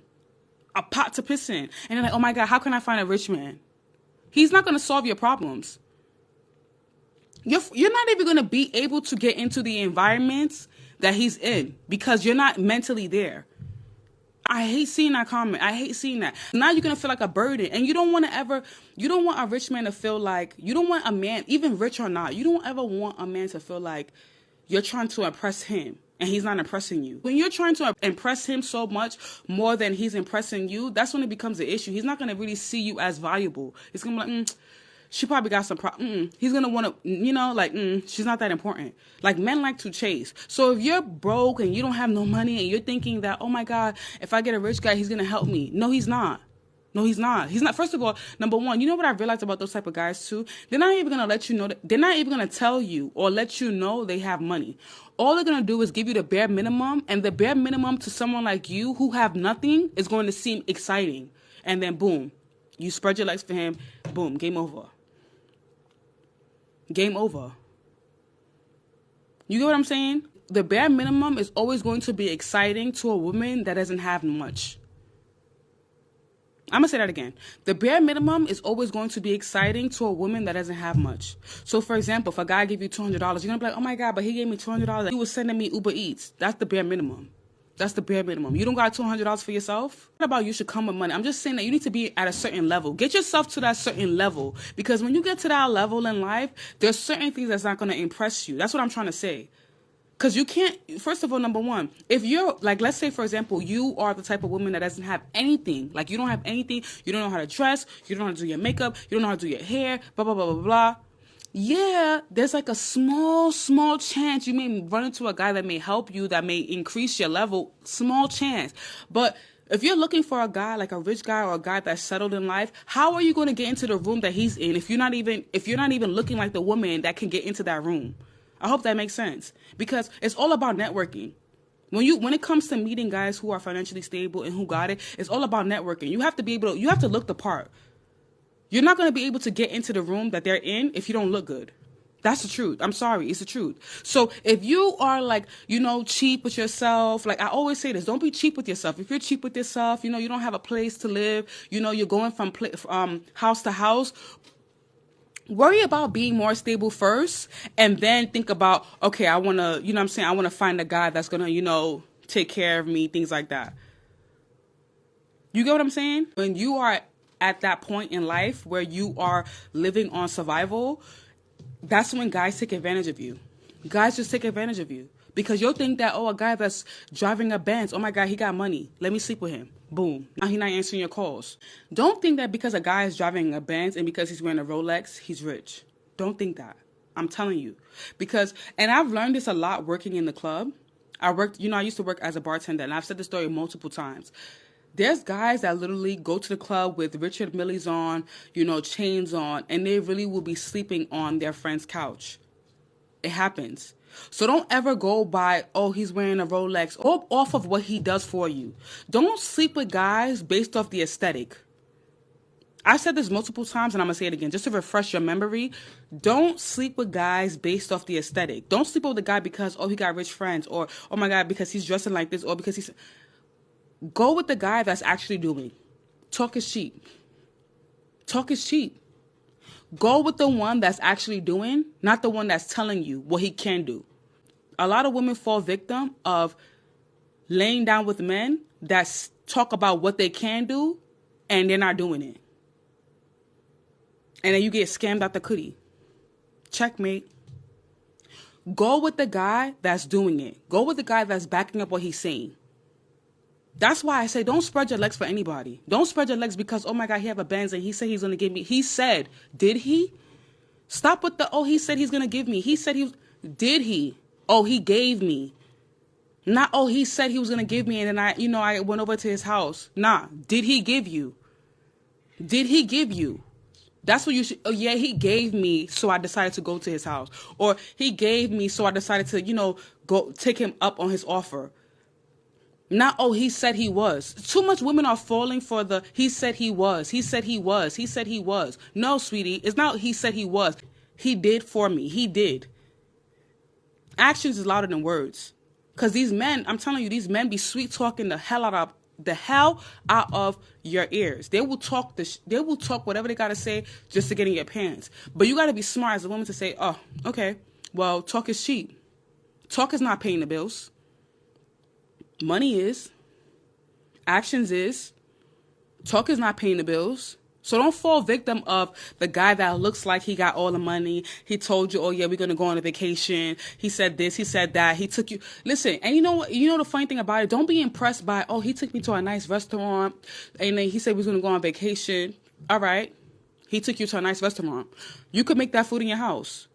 A pot to piss in. And they're like, oh my God, how can I find a rich man? He's not going to solve your problems. You're not even going to be able to get into the environments that he's in because you're not mentally there. I hate seeing that comment. I hate seeing that. Now you're going to feel like a burden. And you don't want a rich man to feel like, you don't want a man, even rich or not, you don't ever want a man to feel like you're trying to impress him and he's not impressing you. When you're trying to impress him so much more than he's impressing you, that's when it becomes an issue. He's not going to really see you as valuable. He's going to be like, she probably got some He's going to want to, she's not that important. Like, men like to chase. So if you're broke and you don't have no money and you're thinking that, oh my God, if I get a rich guy, he's going to help me. No, he's not. No, he's not. He's not. First of all, number one, you know what I realized about those type of guys too? They're not even going to let you know. They're not even going to tell you or let you know they have money. All they're going to do is give you the bare minimum, and the bare minimum to someone like you who have nothing is going to seem exciting. And then boom, you spread your legs for him. Boom, game over. Game over. You get what I'm saying? The bare minimum is always going to be exciting to a woman that doesn't have much. I'm going to say that again. The bare minimum is always going to be exciting to a woman that doesn't have much. So, for example, if a guy give you $200, you're going to be like, oh my God, but he gave me $200. He was sending me Uber Eats. That's the bare minimum. That's the bare minimum. You don't got $200 for yourself? What about you should come with money? I'm just saying that you need to be at a certain level. Get yourself to that certain level. Because when you get to that level in life, there's certain things that's not going to impress you. That's what I'm trying to say. Because you can't, first of all, number one, if you're, like, let's say, for example, you are the type of woman that doesn't have anything. Like, you don't have anything. You don't know how to dress. You don't know how to do your makeup. You don't know how to do your hair, blah, blah, blah, blah, blah. Yeah, there's like a small chance you may run into a guy that may help you, that may increase your level. Small chance. But if you're looking for a guy, like a rich guy or a guy that's settled in life, how are you going to get into the room that he's in if you're not even looking like the woman that can get into that room? I hope that makes sense, because it's all about networking. When it comes to meeting guys who are financially stable and who got it, it's all about networking. You have to look the part. You're not going to be able to get into the room that they're in if you don't look good. That's the truth. I'm sorry. It's the truth. So if you are like, cheap with yourself, like I always say this, don't be cheap with yourself. If you're cheap with yourself, you don't have a place to live, you're going from house to house, worry about being more stable first, and then think about, okay, I want to, I want to find a guy that's going to, take care of me, things like that. You get what I'm saying? When you are at that point in life where you are living on survival, that's when guys take advantage of you. Guys just take advantage of you. Because you'll think that, oh, a guy that's driving a Benz, oh my God, he got money. Let me sleep with him. Boom. Now he's not answering your calls. Don't think that because a guy is driving a Benz and because he's wearing a Rolex, he's rich. Don't think that. I'm telling you. Because, and I've learned this a lot working in the club. I used to work as a bartender, and I've said this story multiple times. There's guys that literally go to the club with Richard Millie's on, chains on, and they really will be sleeping on their friend's couch. It happens. So don't ever go by, oh, he's wearing a Rolex, or off of what he does for you. Don't sleep with guys based off the aesthetic. I've said this multiple times, and I'm going to say it again, just to refresh your memory. Don't sleep with guys based off the aesthetic. Don't sleep with a guy because, oh, he got rich friends, or, oh my God, because he's dressing like this, or because he's... Go with the guy that's actually doing. Talk is cheap. Talk is cheap. Go with the one that's actually doing, not the one that's telling you what he can do. A lot of women fall victim of laying down with men that talk about what they can do and they're not doing it. And then you get scammed out the cootie. Checkmate. Go with the guy that's doing it. Go with the guy that's backing up what he's saying. That's why I say don't spread your legs for anybody. Don't spread your legs because, oh my God, he have a Benz and he said he's going to give me. He said, did he? Stop with the, oh, he said he's going to give me. He said did he? Oh, he gave me. Not, oh, he said he was going to give me and then I went over to his house. Nah, did he give you? Did he give you? That's what you should, oh yeah, he gave me, so I decided to go to his house. Or he gave me, so I decided to, go take him up on his offer. Not, oh, he said he was. Too much women are falling for the, he said he was, he said he was, he said he was. No, sweetie, it's not he said he was. He did for me. He did. Actions is louder than words. Because these men, I'm telling you, these men be sweet talking the hell out of your ears. They will talk they will talk whatever they got to say just to get in your pants. But you got to be smart as a woman to say, oh, okay, well, talk is cheap. Talk is not paying the bills. Money is. Actions is. Talk is not paying the bills. So don't fall victim of the guy that looks like he got all the money. He told you, oh yeah, we're going to go on a vacation. He said this, he said that. He took you. Listen, and you know the funny thing about it? Don't be impressed by, oh, he took me to a nice restaurant and then he said we was going to go on vacation. All right. He took you to a nice restaurant. You could make that food in your house.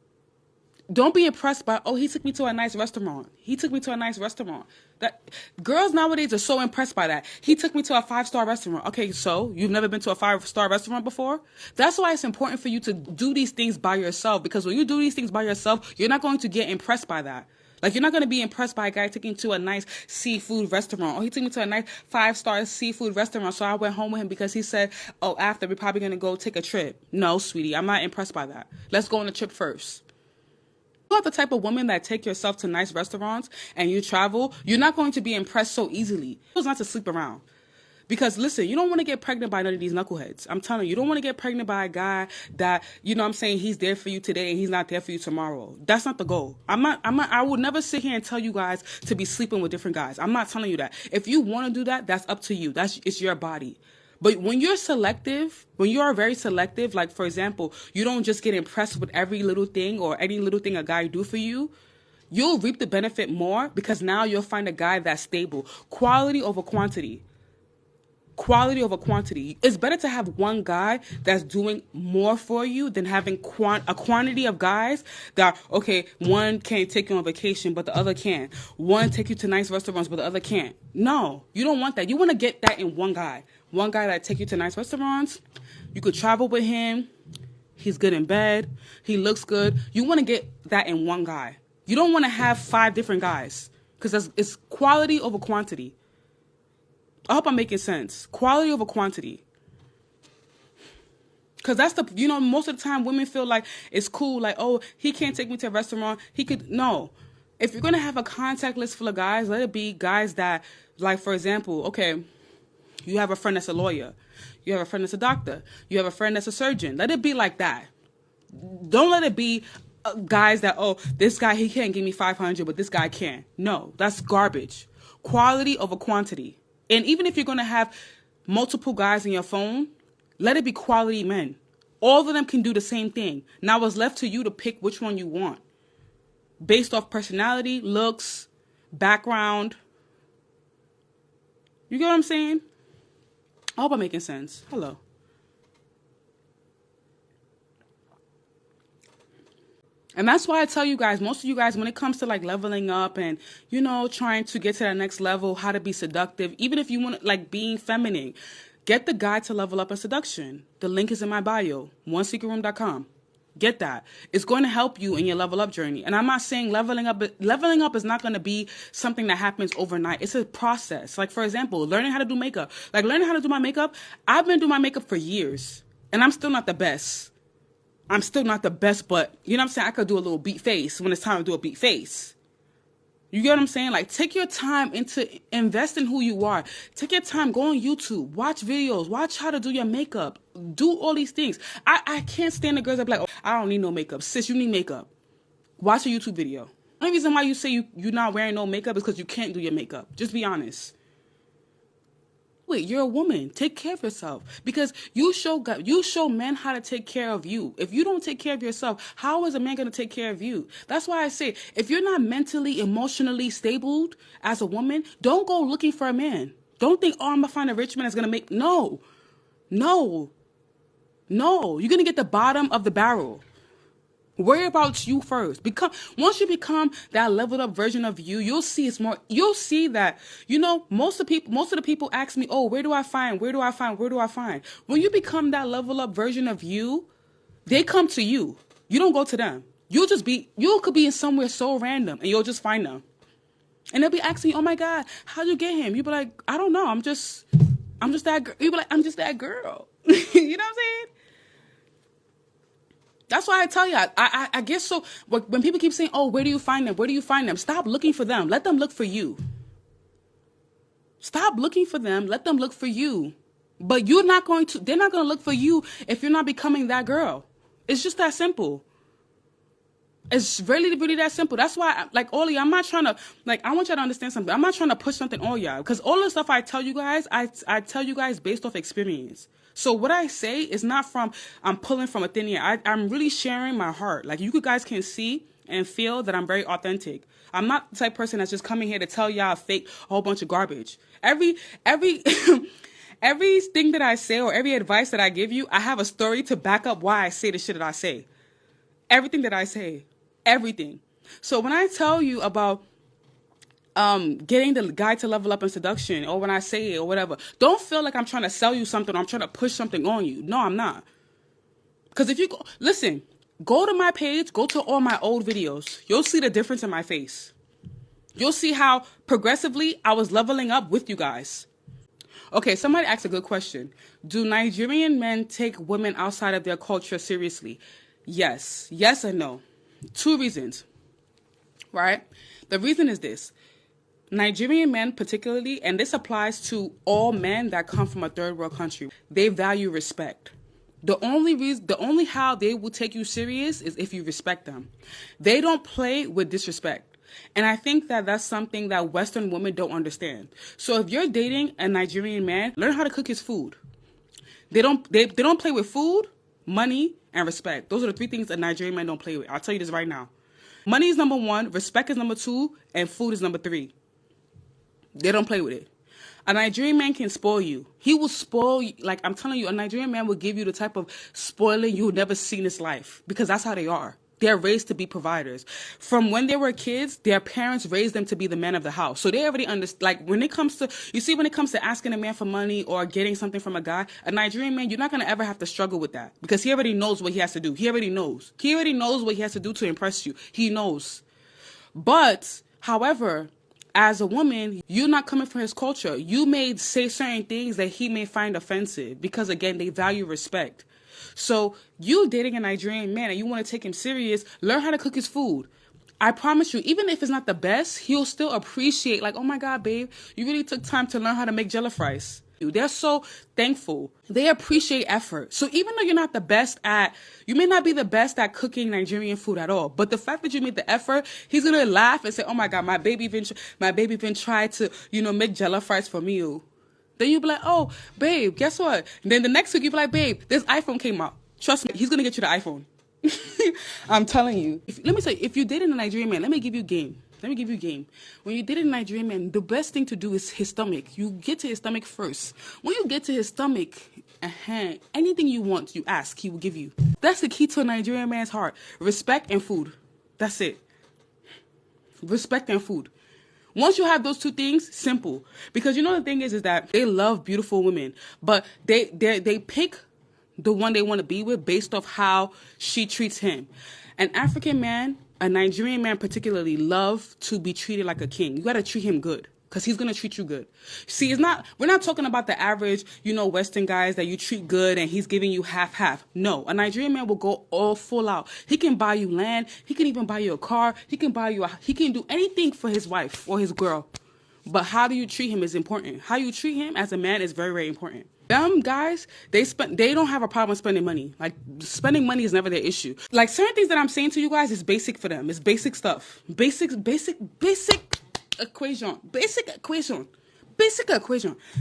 Don't be impressed by, oh, he took me to a nice restaurant. He took me to a nice restaurant. That girls nowadays are so impressed by that. He took me to a 5-star restaurant. Okay, so you've never been to a 5-star restaurant before? That's why it's important for you to do these things by yourself, because when you do these things by yourself, you're not going to get impressed by that. Like, you're not going to be impressed by a guy taking you to a nice seafood restaurant. Oh, he took me to a nice 5-star seafood restaurant, so I went home with him because he said, oh, after, we're probably going to go take a trip. No, sweetie, I'm not impressed by that. Let's go on a trip first. You are the type of woman that take yourself to nice restaurants and you travel, you're not going to be impressed so easily. It's not to sleep around. Because listen, you don't want to get pregnant by none of these knuckleheads. I'm telling you, you don't want to get pregnant by a guy that, he's there for you today and he's not there for you tomorrow. That's not the goal. I would never sit here and tell you guys to be sleeping with different guys. I'm not telling you that. If you want to do that, that's up to you. It's your body. But when you're selective, when you are very selective, like, for example, you don't just get impressed with every little thing or any little thing a guy do for you, you'll reap the benefit more because now you'll find a guy that's stable. Quality over quantity. Quality over quantity. It's better to have one guy that's doing more for you than having a quantity of guys that, okay, one can't take you on vacation, but the other can. One take you to nice restaurants, but the other can't. No, you don't want that. You want to get that in one guy. One guy that take you to nice restaurants. You could travel with him. He's good in bed. He looks good. You want to get that in one guy. You don't want to have 5 different guys because it's quality over quantity. I hope I'm making sense. Quality over quantity. Because that's most of the time women feel like it's cool. Like, oh, he can't take me to a restaurant. He could, no. If you're going to have a contact list full of guys, let it be guys that, like, for example, okay, you have a friend that's a lawyer. You have a friend that's a doctor. You have a friend that's a surgeon. Let it be like that. Don't let it be guys that, oh, this guy, he can't give me 500, but this guy can. No, that's garbage. Quality over quantity. And even if you're going to have multiple guys in your phone, Let it be quality men. All of them can do the same thing. Now it's left to you to pick which one you want. Based off personality, looks, background. You get what I'm saying? I hope I'm making sense. Hello. And that's why I tell you guys, most of you guys, when it comes to like leveling up and, you know, trying to get to that next level, how to be seductive, even if you want like being feminine, get the guide to level up in seduction. The link is in my bio, onesecretroom.com. Get that. It's going to help you in your level up journey. And I'm not saying leveling up is not going to be something that happens overnight. It's a process. Like, for example, learning how to do makeup. Like, learning how to do my makeup, I've been doing my makeup for years, and I'm still not the best. But you know what I'm saying? I could do a little beat face when it's time to do a beat face. You get what I'm saying? Like, take your time into invest in who you are. Take your time, go on YouTube, watch videos, watch how to do your makeup, do all these things. I can't stand the girls that be like, oh, I don't need no makeup. Sis, you need makeup. Watch a YouTube video. The only reason why you say you're not wearing no makeup is because you can't do your makeup. Just be honest. Wait, you're a woman. Take care of yourself. Because you show men how to take care of you. If you don't take care of yourself, how is a man going to take care of you? That's why I say, if you're not mentally, emotionally stable as a woman, don't go looking for a man. Don't think, oh, I'm going to find a rich man that's going to make... No. You're going to get the bottom of the barrel. Worry about you first. Once you become that leveled up version of you, you'll see you'll see that, you know, most of the people ask me, oh, where do I find? When you become that level up version of you, they come to you. You don't go to them. You could be in somewhere so random and you'll just find them. And they'll be asking you, oh my God, how'd you get him? You'll be like, I don't know. I'm just that girl. You'll be like, I'm just that girl. You know what I'm saying? That's why I tell you, I guess so. When people keep saying, oh, where do you find them? Stop looking for them. Let them look for you. Stop looking for them. Let them look for you. But they're not going to look for you if you're not becoming that girl. It's just that simple. It's really, really that simple. That's why, like, all of you, I'm not trying to, like, I want you to understand something. I'm not trying to push something on y'all. Because all the stuff I tell you guys, I tell you guys based off experience. So what I say is not I'm pulling from a thin air. I'm really sharing my heart. Like, you guys can see and feel that I'm very authentic. I'm not the type of person that's just coming here to tell y'all a whole bunch of garbage. Every everything that I say or every advice that I give you, I have a story to back up why I say the shit that I say. Everything that I say. Everything. So when I tell you about getting the guide to level up in seduction, or when I say it or whatever, don't feel like I'm trying to sell you something or I'm trying to push something on you. No, I'm not. Because if you go to my page, go to all my old videos. You'll see the difference in my face. You'll see how progressively I was leveling up with you guys. Okay, somebody asked a good question. Do Nigerian men take women outside of their culture seriously? Yes. Yes and no. 2 reasons. Right? The reason is this. Nigerian men particularly, and this applies to all men that come from a third world country, they value respect. The only how they will take you serious is if you respect them. They don't play with disrespect. And I think that that's something that Western women don't understand. So if you're dating a Nigerian man, learn how to cook his food. They don't play with food, money, and respect. Those are the 3 things a Nigerian man don't play with. I'll tell you this right now. Money is number 1, respect is number 2, and food is number 3. They don't play with it. A Nigerian man can spoil you. He will spoil you. Like, I'm telling you, a Nigerian man will give you the type of spoiling you'll never see in his life. Because that's how they are. They're raised to be providers. From when they were kids, their parents raised them to be the man of the house. So they already understand. Like, when it comes to asking a man for money or getting something from a guy, a Nigerian man, you're not going to ever have to struggle with that. Because he already knows what he has to do. He already knows. He already knows what he has to do to impress you. He knows. But, however, as a woman, you're not coming from his culture. You may say certain things that he may find offensive because, again, they value respect. So you dating a Nigerian man and you want to take him serious, learn how to cook his food. I promise you, even if it's not the best, he'll still appreciate, like, oh my God, babe, you really took time to learn how to make jollof rice. They're so thankful. They appreciate effort. So even though you may not be the best at cooking Nigerian food at all, but the fact that you made the effort, he's going to laugh and say, oh my God, my baby even tried to, make jollof rice for me. Then you be like, oh, babe, guess what? And then the next week you be like, babe, this iPhone came out. Trust me, he's gonna get you the iPhone. I'm telling you. Let me say, if you're dating a Nigerian man, let me give you game. Let me give you game. When you're dating a Nigerian man, the best thing to do is his stomach. You get to his stomach first. When you get to his stomach, anything you want, you ask, he will give you. That's the key to a Nigerian man's heart. Respect and food. That's it. Respect and food. Once you have those two things, simple. Because you know the thing is that they love beautiful women, but they pick the one they want to be with based off how she treats him. An African man, a Nigerian man particularly, love to be treated like a king. You got to treat him good because he's going to treat you good. See, we're not talking about the average, Western guys that you treat good and he's giving you half. No, a Nigerian man will go all full out. He can buy you land. He can even buy you a car. He can do anything for his wife or his girl. But how do you treat him is important. How you treat him as a man is very, very important. Them guys, they don't have a problem spending money. Like, spending money is never their issue. Like, certain things that I'm saying to you guys is basic for them. It's basic stuff. Basic equation. Basic equation.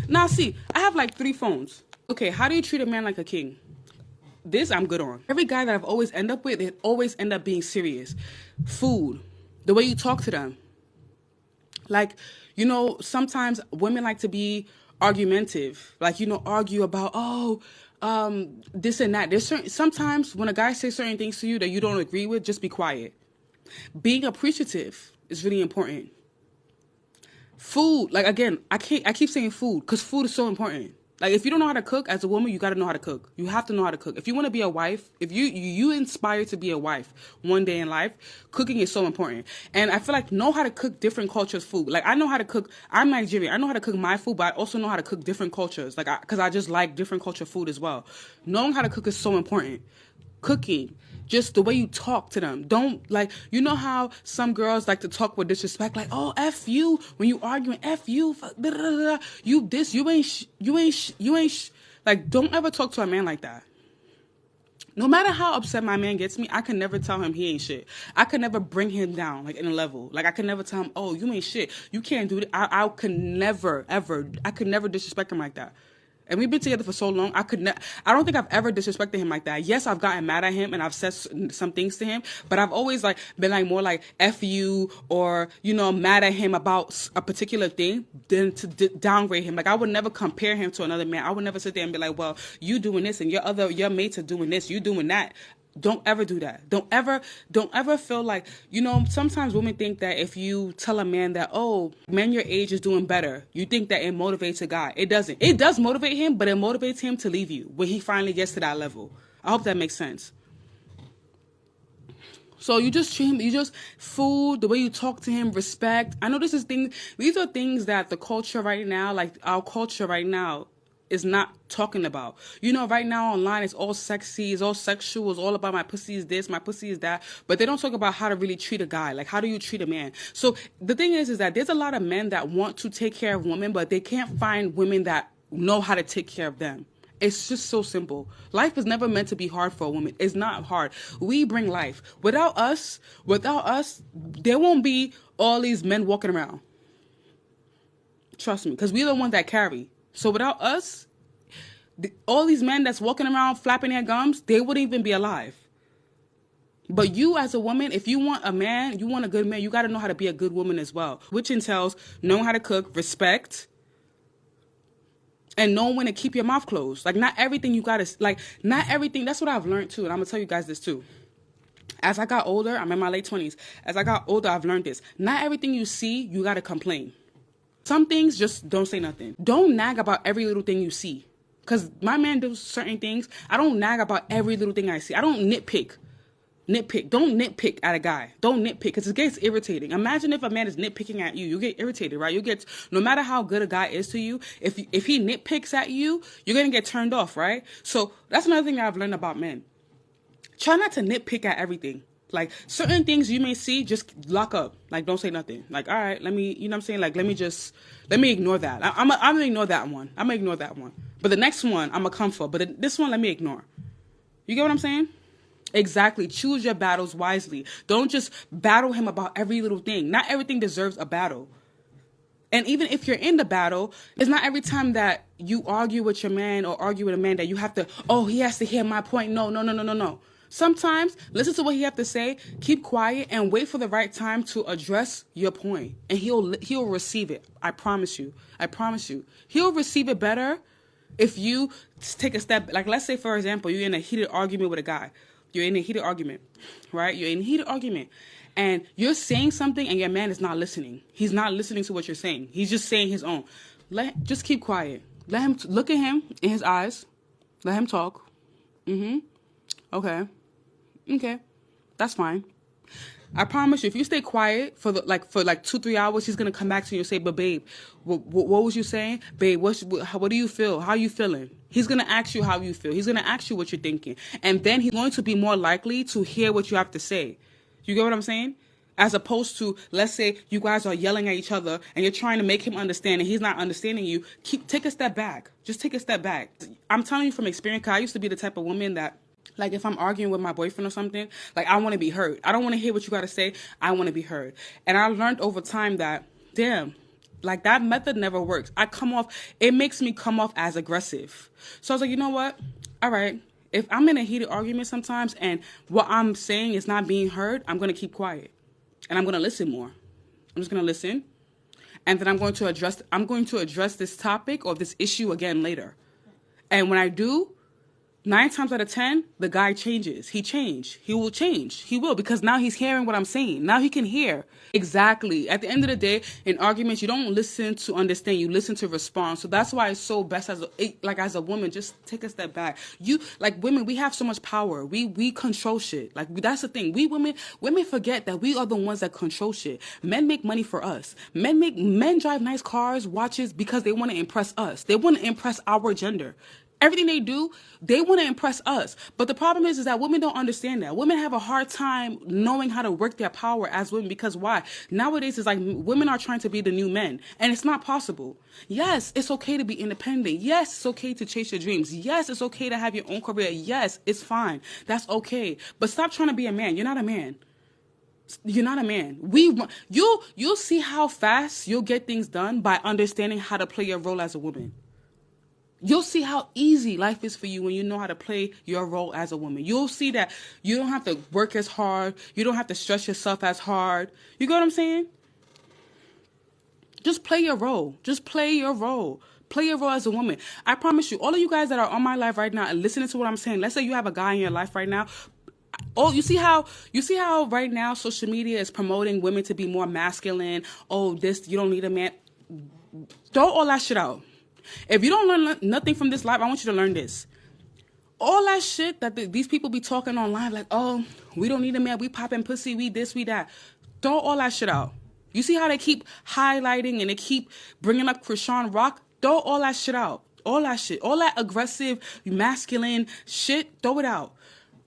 Now, see, I have like 3 phones. Okay, how do you treat a man like a king? This I'm good on. Every guy that I've always end up with, they always end up being serious. Food. The way you talk to them. Like, sometimes women like to be argumentative, like, argue about, this and that. Sometimes when a guy says certain things to you that you don't agree with, just be quiet. Being appreciative is really important. Food, like, again, I keep saying food because food is so important. Like, if you don't know how to cook as a woman, you got to know how to cook. You have to know how to cook. If you want to be a wife, if you inspire to be a wife one day in life, cooking is so important. And I feel like know how to cook different cultures' food. Like, I know how to cook. I'm Nigerian. I know how to cook my food, but I also know how to cook different cultures. Like, because I just like different culture food as well. Knowing how to cook is so important. Cooking. Just the way you talk to them. Don't, like, you know how some girls like to talk with disrespect, like, oh, F you, when you arguing, F you, you this, you ain't, like, don't ever talk to a man like that. No matter how upset my man gets me, I can never tell him he ain't shit. I can never bring him down, like, in a level. Like, I can never tell him, oh, you ain't shit. You can't do it. I could never, ever, disrespect him like that. And we've been together for so long, I don't think I've ever disrespected him like that. Yes, I've gotten mad at him and I've said some things to him, but I've always like been like more like F you or, mad at him about a particular thing than to downgrade him. Like, I would never compare him to another man. I would never sit there and be like, well, you doing this and your mates are doing this, you doing that. Don't ever do that. Don't ever feel like, sometimes women think that if you tell a man that, oh, man your age is doing better, you think that it motivates a guy. It doesn't. It does motivate him, but it motivates him to leave you when he finally gets to that level. I hope that makes sense. So you just treat him, food, the way you talk to him, respect. I know these are things that the culture right now, like our culture right now, is not talking about. Right now online it's all sexy, it's all sexual, it's all about my pussy is this, my pussy is that, but they don't talk about how to really treat a guy. Like, how do you treat a man? So the thing is that there's a lot of men that want to take care of women, but they can't find women that know how to take care of them. It's just so simple. Life is never meant to be hard for a woman. It's not hard. We bring life. Without us, there won't be all these men walking around. Trust me, because we're the ones that carry. So without us, all these men that's walking around flapping their gums, they wouldn't even be alive. But you as a woman, if you want a man, you want a good man, you got to know how to be a good woman as well, which entails knowing how to cook, respect, and knowing when to keep your mouth closed. Like, not everything you got to, like, not everything. That's what I've learned too. And I'm going to tell you guys this too. As I got older, I'm in my late 20s. As I got older, I've learned this. Not everything you see, you got to complain. Some things, just don't say nothing. Don't nag about every little thing you see. Because my man does certain things. I don't nag about every little thing I see. I don't nitpick. Don't nitpick at a guy. Don't nitpick, because it gets irritating. Imagine if a man is nitpicking at you. You get irritated, right? No matter how good a guy is to you, if he nitpicks at you, you're going to get turned off, right? So that's another thing that I've learned about men. Try not to nitpick at everything. Like, certain things you may see, just lock up. Like, don't say nothing. Like, all right, let me, what I'm saying? Like, let me ignore that. I'm going to ignore that one. I'm going to ignore that one. But the next one, I'm going to come for. But this one, let me ignore. You get what I'm saying? Exactly. Choose your battles wisely. Don't just battle him about every little thing. Not everything deserves a battle. And even if you're in the battle, it's not every time that you argue with your man or argue with a man that you have to, oh, he has to hear my point. No, no, no, no, no, no. Sometimes listen to what he have to say, keep quiet, and wait for the right time to address your point. And he'll receive it. I promise you. I promise you. He'll receive it better if you take a step. Like, let's say, for example, you're in a heated argument with a guy. You're in a heated argument, right? You're in a heated argument. And you're saying something and your man is not listening. He's not listening to what you're saying. He's just saying his own. Just keep quiet. Let him look at him in his eyes. Let him talk. Okay. Okay. That's fine. I promise you, if you stay quiet for 2-3 hours, he's gonna come back to you and say, "But babe, what was you saying? Babe, what do you feel? How you feeling?" He's gonna ask you how you feel. He's gonna ask you what you're thinking, and then he's going to be more likely to hear what you have to say. You get what I'm saying? As opposed to, let's say you guys are yelling at each other and you're trying to make him understand and he's not understanding you. Take a step back. Just take a step back. I'm telling you from experience, because I used to be the type of woman that, like, if I'm arguing with my boyfriend or something, like, I want to be heard. I don't want to hear what you got to say. I want to be heard. And I learned over time that, damn, like, that method never works. It makes me come off as aggressive. So I was like, you know what? All right. If I'm in a heated argument sometimes and what I'm saying is not being heard, I'm going to keep quiet. And I'm going to listen more. I'm just going to listen. And then I'm going to address this topic or this issue again later. And when I do, 9 times out of 10, the guy changes. He will change. He will, because now he's hearing what I'm saying. Now he can hear. Exactly. At the end of the day, in arguments, you don't listen to understand. You listen to respond. So that's why it's so best as a woman, just take a step back. Women, we have so much power. We control shit. Like, that's the thing. Women forget that we are the ones that control shit. Men make money for us. Men drive nice cars, watches, because they want to impress us. They want to impress our gender. Everything they do, they want to impress us. But the problem is that women don't understand that. Women have a hard time knowing how to work their power as women, because why? Nowadays, it's like women are trying to be the new men, and it's not possible. Yes, it's okay to be independent. Yes, it's okay to chase your dreams. Yes, it's okay to have your own career. Yes, it's fine. That's okay. But stop trying to be a man. You're not a man. You're not a man. You'll see how fast you'll get things done by understanding how to play your role as a woman. You'll see how easy life is for you when you know how to play your role as a woman. You'll see that you don't have to work as hard. You don't have to stress yourself as hard. You get what I'm saying? Just play your role. Just play your role. Play your role as a woman. I promise you, all of you guys that are on my live right now and listening to what I'm saying, let's say you have a guy in your life right now. Oh, you see how right now social media is promoting women to be more masculine. Oh, you don't need a man. Throw all that shit out. If you don't learn nothing from this live, I want you to learn this. All that shit that these people be talking online, like, oh, we don't need a man, we popping pussy, we this, we that. Throw all that shit out. You see how they keep highlighting and they keep bringing up Krishan Rock? Throw all that shit out. All that shit. All that aggressive, masculine shit, throw it out.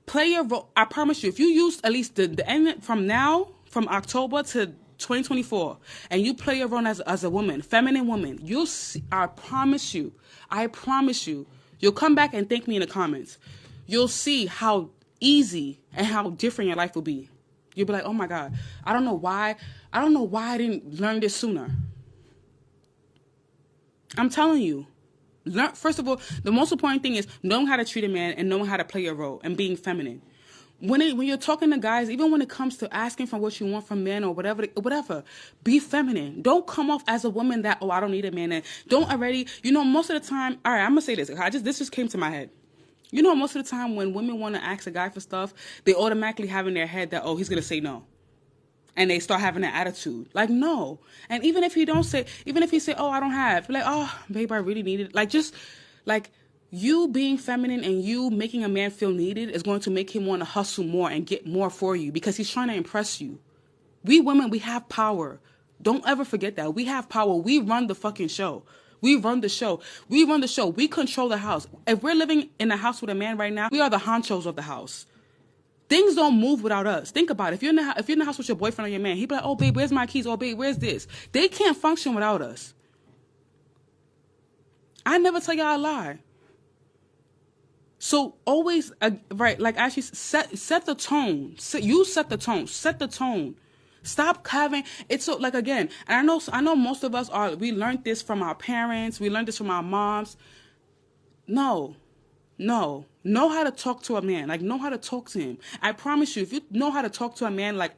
Play your role. I promise you, if you use at least the end from October to 2024, and you play your role as a woman, feminine woman, you'll see, I promise you, you'll come back and thank me in the comments. You'll see how easy and how different your life will be. You'll be like, oh my God, I don't know why I didn't learn this sooner. I'm telling you. First of all, the most important thing is knowing how to treat a man and knowing how to play your role and being feminine. When you're talking to guys, even when it comes to asking for what you want from men or whatever, be feminine. Don't come off as a woman that, oh, I don't need a man. And don't already, most of the time, all right, I'm going to say this. This just came to my head. Most of the time when women want to ask a guy for stuff, they automatically have in their head that, oh, he's going to say no. And they start having an attitude. Like, no. And even if he say, oh, I don't have, like, oh, babe, I really need it. Like, just, like, you being feminine and you making a man feel needed is going to make him want to hustle more and get more for you because he's trying to impress you. We women, we have power. Don't ever forget that. We have power. We run the fucking show. We run the show. We run the show. We control the house. If we're living in a house with a man right now, we are the honchos of the house. Things don't move without us. Think about it. If you're in the house with your boyfriend or your man, he'd be like, oh, babe, where's my keys? Oh, babe, where's this? They can't function without us. I never tell y'all a lie. So always, right, like actually set the tone. You set the tone. Set the tone. Stop having it's so like again, and I know most of us we learned this from our parents, we learned this from our moms. No. No. Know how to talk to a man. Like know how to talk to him. I promise you, if you know how to talk to a man like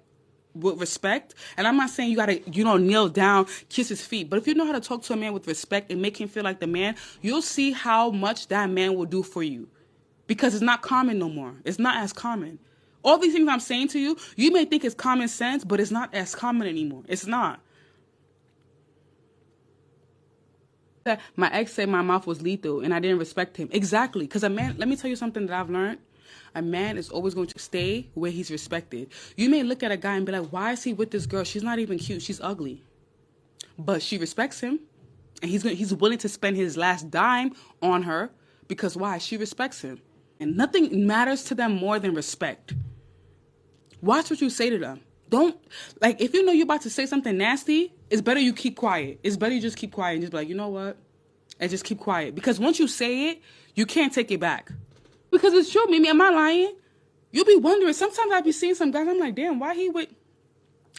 with respect, and I'm not saying you gotta, kneel down, kiss his feet, but if you know how to talk to a man with respect and make him feel like the man, you'll see how much that man will do for you. Because it's not common no more. It's not as common. All these things I'm saying to you, you may think it's common sense, but it's not as common anymore. It's not. My ex said my mouth was lethal and I didn't respect him. Exactly. Because a man, let me tell you something that I've learned. A man is always going to stay where he's respected. You may look at a guy and be like, why is he with this girl? She's not even cute. She's ugly. But she respects him. And he's willing to spend his last dime on her. Because why? She respects him. And nothing matters to them more than respect. Watch what you say to them. Don't, like, if you know you're about to say something nasty, it's better you keep quiet. It's better you just keep quiet and just be like, you know what? And just keep quiet. Because once you say it, you can't take it back. Because it's true. Mimi, am I lying? You'll be wondering. Sometimes I be seeing some guys, I'm like, damn, why he would,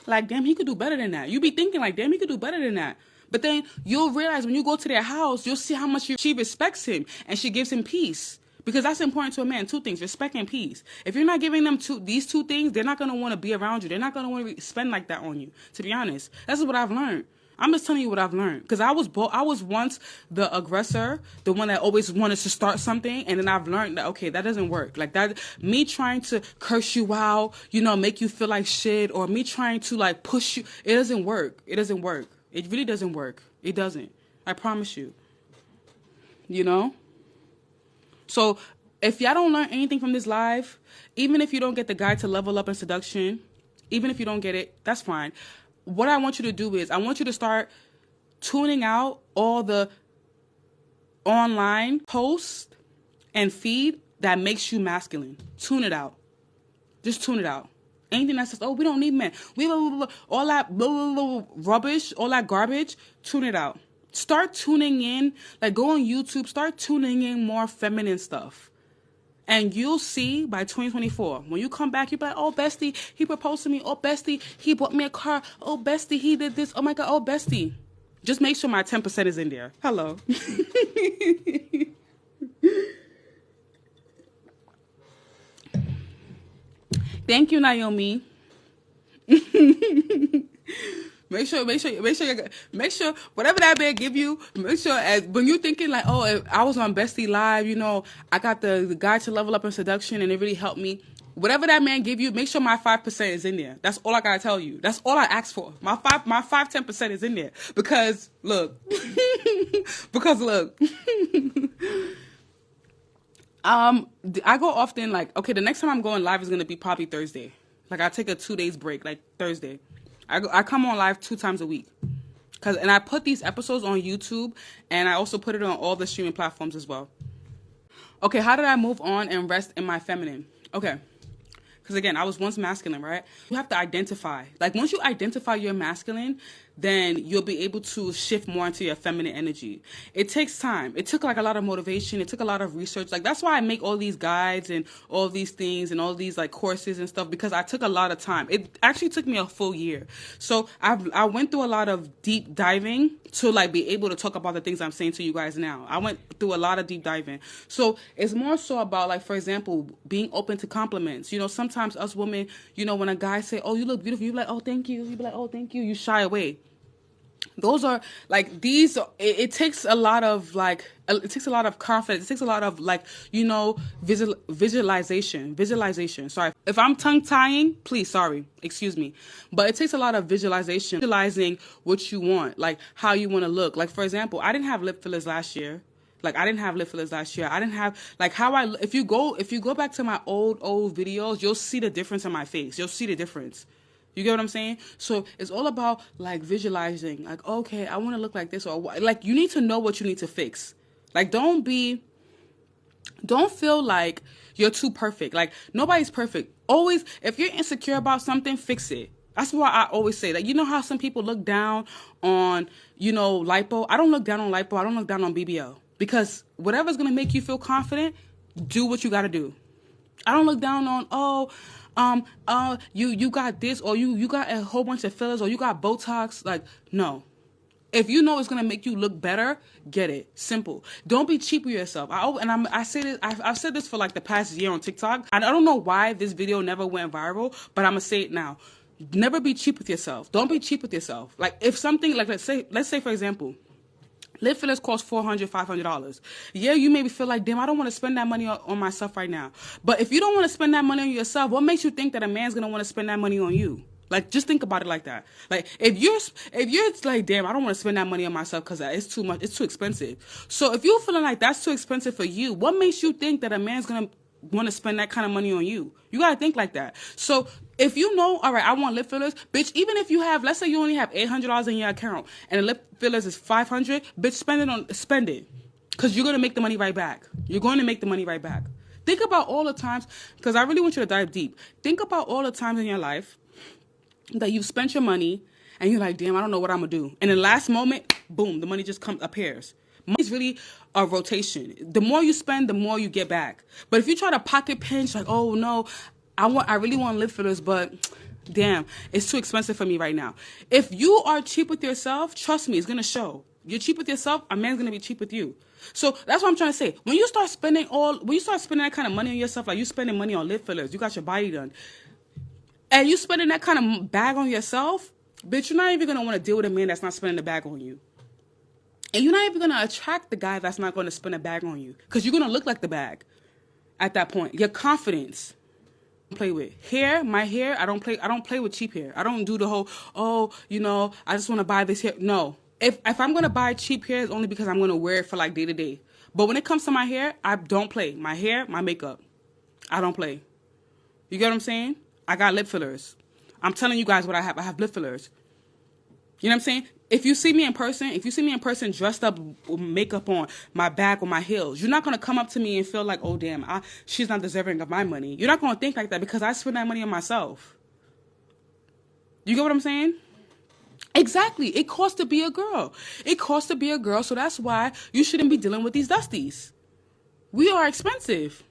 like, damn, he could do better than that. You be thinking, like, damn, he could do better than that. But then you'll realize when you go to their house, you'll see how much she respects him and she gives him peace. Because that's important to a man. Two things, respect and peace. If you're not giving them these two things, they're not going to want to be around you. They're not going to want to spend like that on you, to be honest. That's what I've learned. I'm just telling you what I've learned. Because I was once the aggressor, the one that always wanted to start something. And then I've learned that, okay, that doesn't work. Like that, me trying to curse you out, make you feel like shit, or me trying to like push you. It doesn't work. It doesn't work. It really doesn't work. It doesn't. I promise you. So if y'all don't learn anything from this live, even if you don't get the guide to level up in seduction, even if you don't get it, that's fine. What I want you to do is I want you to start tuning out all the online posts and feed that makes you masculine. Tune it out. Just tune it out. Anything that says, oh, we don't need men. We blah, blah, blah, all that blah, blah, blah, rubbish, all that garbage, tune it out. Start tuning in, like go on YouTube, start tuning in more feminine stuff. And you'll see by 2024, when you come back, you'll be like, oh, bestie, he proposed to me. Oh, bestie, he bought me a car. Oh, bestie, he did this. Oh, my God. Oh, bestie. Just make sure my 10% is in there. Hello. Thank you, Naomi. Make sure whatever that man give you, make sure when you're thinking like, oh, if I was on Bestie Live, I got the guide to level up in seduction and it really helped me. Whatever that man give you, make sure my 5% is in there. That's all I gotta tell you. That's all I ask for. My 10% is in there. Because look. I go often like, okay, the next time I'm going live is gonna be probably Thursday. Like I take a 2 days break, like Thursday. I come on live 2 times a week. And I put these episodes on YouTube and I also put it on all the streaming platforms as well. Okay, how did I move on and rest in my feminine? Okay. Because again, I was once masculine, right? You have to identify. Like once you identify you're masculine, then you'll be able to shift more into your feminine energy. It takes time. It took like a lot of motivation. It took a lot of research. Like that's why I make all these guides and all these things and all these like courses and stuff, because I took a lot of time. It actually took me a full year. So I went through a lot of deep diving to like be able to talk about the things I'm saying to you guys now. I went through a lot of deep diving. So it's more so about like, for example, being open to compliments. Sometimes us women, when a guy say, oh, you look beautiful, you be like, oh, thank you. You be like, oh, thank you. You shy away. Those are like these. It takes a lot of like. It takes a lot of confidence. It takes a lot of like visualization. Sorry if I'm tongue tying. Please, sorry, excuse me. But it takes a lot of visualization, visualizing what you want, like how you want to look. Like for example, I didn't have lip fillers last year. I didn't have like how if you go back to my old videos, you'll see the difference in my face. You'll see the difference. You get what I'm saying? So it's all about like visualizing, like, okay, I want to look like this, or like you need to know what you need to fix. Like don't feel like you're too perfect. Like nobody's perfect. Always, if you're insecure about something, fix it. That's why I always say that. You know how some people look down on, lipo? I don't look down on lipo. I don't look down on BBL, because whatever's going to make you feel confident, do what you got to do. I don't look down on, you got this, or you got a whole bunch of fillers, or you got Botox. Like, no. If you know it's gonna make you look better, get it. Simple. Don't be cheap with yourself. I say this. I've said this for like the past year on TikTok. I don't know why this video never went viral, but I'm gonna say it now. Never be cheap with yourself. Don't be cheap with yourself. Like, if something, like, let's say for example, lip fillers cost $400, $500. Yeah, you maybe feel like, damn, I don't want to spend that money on myself right now. But if you don't want to spend that money on yourself, what makes you think that a man's gonna want to spend that money on you? Like, just think about it like that. Like, if you're like, damn, I don't want to spend that money on myself because it's too much, it's too expensive. So if you're feeling like that's too expensive for you, what makes you think that a man's gonna want to spend that kind of money on you? You gotta think like that. So if you know, all right, I want lip fillers, bitch. Even if you have, let's say you only have $800 in your account and the lip fillers is $500, bitch, spend it, because you're gonna make the money right back. You're going to make the money right back. Think about all the times, because I really want you to dive deep. Think about all the times in your life that you've spent your money and you're like, damn, I don't know what I'm gonna do. And in the last moment, boom, the money just appears. Money's really a rotation. The more you spend, the more you get back. But if you try to pocket pinch, like, oh no, I really want lip fillers, but damn, it's too expensive for me right now. If you are cheap with yourself, trust me, it's gonna show. You're cheap with yourself, a man's gonna be cheap with you. So that's what I'm trying to say. When you start spending that kind of money on yourself, like you spending money on lip fillers, you got your body done, and you spending that kind of bag on yourself, bitch, you're not even going to want to deal with a man that's not spending the bag on you. And you're not even going to attract the guy that's not going to spend a bag on you, because you're going to look like the bag at that point. Your confidence. Play with my hair. I don't play with cheap hair. I don't do the whole, I just want to buy this hair. No. If I'm going to buy cheap hair, it's only because I'm going to wear it for like day to day. But when it comes to my hair, I don't play. My hair, my makeup, I don't play. You get what I'm saying? I got lip fillers. I'm telling you guys what I have. I have lip fillers. You know what I'm saying? If you see me in person dressed up with makeup on, my back or my heels, you're not going to come up to me and feel like, oh, damn, she's not deserving of my money. You're not going to think like that, because I spend that money on myself. You get what I'm saying? Exactly. It costs to be a girl. So that's why you shouldn't be dealing with these dusties. We are expensive.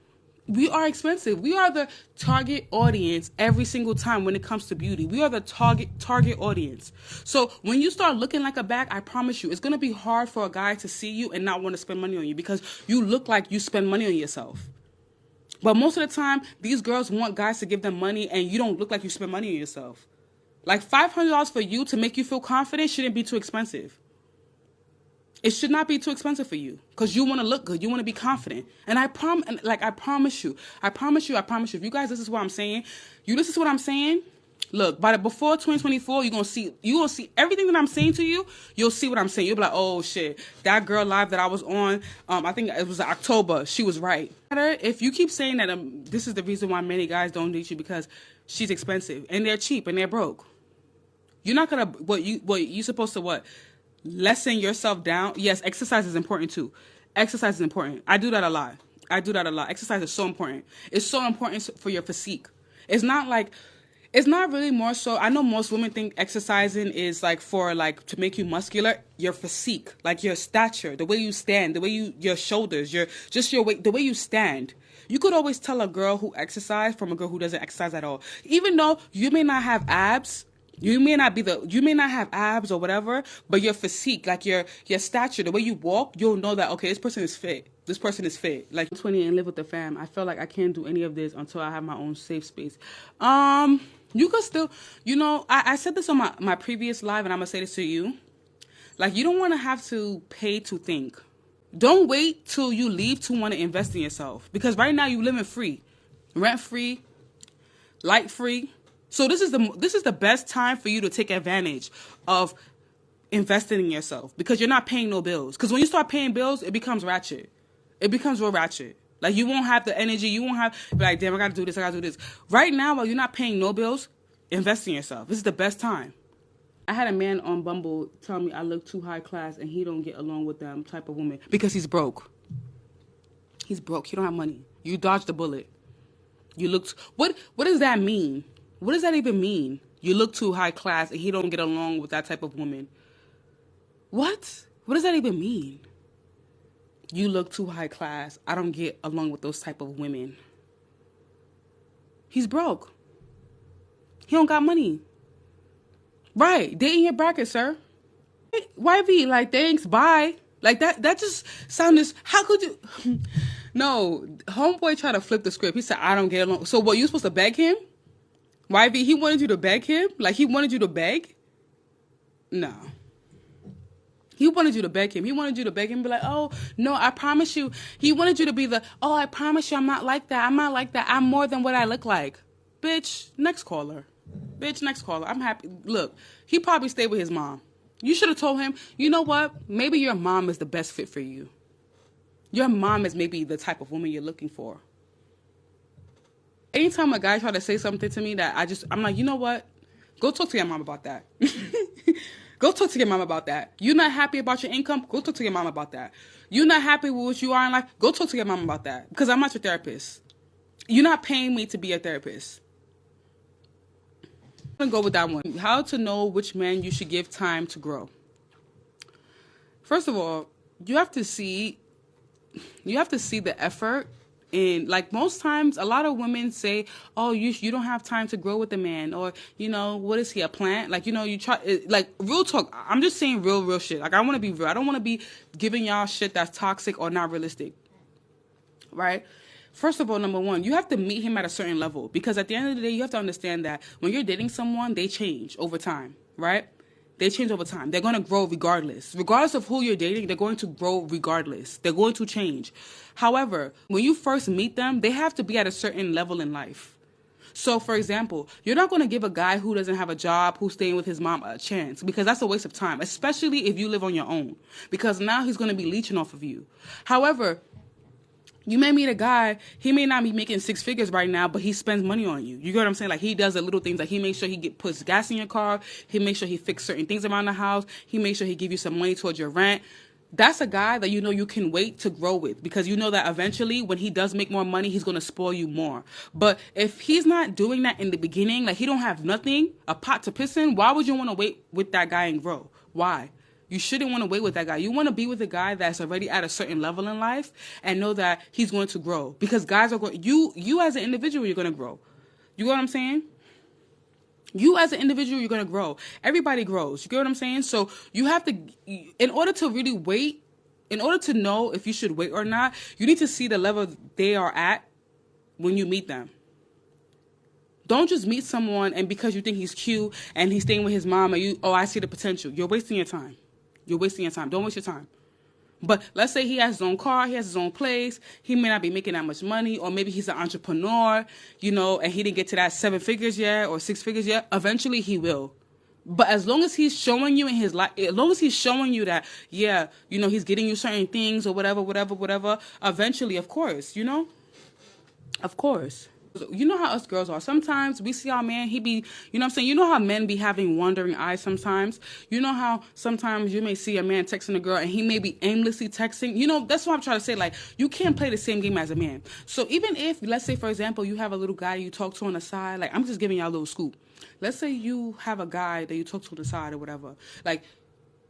We are the target audience every single time when it comes to beauty. We are the target audience. So when you start looking like a bag, I promise you, it's going to be hard for a guy to see you and not want to spend money on you, because you look like you spend money on yourself. But most of the time, these girls want guys to give them money, and you don't look like you spend money on yourself. Like, $500 for you to make you feel confident shouldn't be too expensive. It should not be too expensive for you, because you want to look good. You want to be confident. And I promise you, if you guys, this is what I'm saying. Look, before 2024, you're going to see everything that I'm saying to you. You'll see what I'm saying. You'll be like, oh shit, that girl live that I was on, I think it was October. She was right. If you keep saying that this is the reason why many guys don't date you, because she's expensive and they're cheap and they're broke. You're not going to, you supposed to what? Lessen yourself down. Yes, exercise is important too. Exercise is important. I do that a lot. Exercise is so important. It's so important for your physique. It's not really more so. I know most women think exercising is like for like to make you muscular. Your physique, like your stature, the way you stand, your shoulders, your weight, the way you stand. You could always tell a girl who exercises from a girl who doesn't exercise at all. Even though you may not have abs, you may not have abs or whatever, but your physique, like your stature, the way you walk, you'll know that, okay, this person is fit. Like, 20 and live with the fam. I feel like I can't do any of this until I have my own safe space. You could still, I said this on my previous live, and I'm going to say this to you. Like, you don't want to have to pay to think. Don't wait till you leave to want to invest in yourself, because right now you're living free, rent free, light free. So this is the best time for you to take advantage of investing in yourself, because you're not paying no bills. Because when you start paying bills, it becomes ratchet. It becomes real ratchet. Like, you won't have the energy. You won't be like, damn, I got to do this. Right now, while you're not paying no bills, invest in yourself. This is the best time. I had a man on Bumble tell me I look too high class and he don't get along with them type of woman, because he's broke. He's broke. He don't have money. You dodged the bullet. What does that mean? What does that even mean? You look too high class and he don't get along with that type of woman. What? What does that even mean? You look too high class. I don't get along with those type of women. He's broke. He don't got money. Right. They in your bracket, sir. YV, like, thanks, bye. Like, that just sounded, how could you? No, homeboy tried to flip the script. He said, I don't get along. So what, you supposed to beg him? YV, he wanted you to beg him? Like, he wanted you to beg? No. He wanted you to beg him. He wanted you to beg him and be like, oh, no, I promise you. He wanted you to be the, oh, I promise you I'm not like that. I'm not like that. I'm more than what I look like. Bitch, next caller. Bitch, next caller. I'm happy. Look, he probably stayed with his mom. You should have told him, you know what? Maybe your mom is the best fit for you. Your mom is maybe the type of woman you're looking for. Anytime a guy try to say something to me that I'm like, you know what? Go talk to your mom about that. Go talk to your mom about that. You're not happy about your income? Go talk to your mom about that. You're not happy with what you are in life? Go talk to your mom about that. Because I'm not your therapist. You're not paying me to be a therapist. I'm going to go with that one. How to know which man you should give time to grow. First of all, you have to see the effort. And like most times, a lot of women say, oh, you don't have time to grow with a man. Or, what is he, a plant? Like, you try, like, real talk. I'm just saying real shit. Like, I want to be real. I don't want to be giving y'all shit that's toxic or not realistic. Right? First of all, number one, you have to meet him at a certain level. Because at the end of the day, you have to understand that when you're dating someone, they change over time. Right? They change over time. They're going to grow regardless. Regardless of who you're dating, they're going to grow regardless. They're going to change. However, when you first meet them, they have to be at a certain level in life. So, for example, you're not going to give a guy who doesn't have a job, who's staying with his mom, a chance. Because that's a waste of time. Especially if you live on your own. Because now he's going to be leeching off of you. However, you may meet a guy, he may not be making 6 figures right now, but he spends money on you. You get what I'm saying? Like, he does the little things. Like, he makes sure he puts gas in your car. He makes sure he fixes certain things around the house. He makes sure he gives you some money towards your rent. That's a guy that you can wait to grow with. Because you know that eventually, when he does make more money, he's going to spoil you more. But if he's not doing that in the beginning, like, he don't have nothing, a pot to piss in, why would you want to wait with that guy and grow? Why? You shouldn't want to wait with that guy. You want to be with a guy that's already at a certain level in life and know that he's going to grow. Because guys are going, you as an individual, you're going to grow. You get what I'm saying? You as an individual, you're going to grow. Everybody grows. You get what I'm saying? So you have to, in order to really wait, in order to know if you should wait or not, you need to see the level they are at when you meet them. Don't just meet someone and because you think he's cute and he's staying with his mom and I see the potential. You're wasting your time. You're wasting your time. Don't waste your time. But let's say he has his own car, he has his own place, he may not be making that much money, or maybe he's an entrepreneur, and he didn't get to that 7 figures yet or 6 figures yet. Eventually he will. But as long as he's showing you in his life, as long as he's showing you that, he's getting you certain things or whatever, eventually, of course, of course. You know how us girls are. Sometimes we see our man, he be, you know how men be having wandering eyes sometimes? You know how sometimes you may see a man texting a girl and he may be aimlessly texting? That's what I'm trying to say. Like, you can't play the same game as a man. So even if, let's say, for example, you have a little guy you talk to on the side, like, I'm just giving y'all a little scoop. Let's say you have a guy that you talk to on the side or whatever. Like,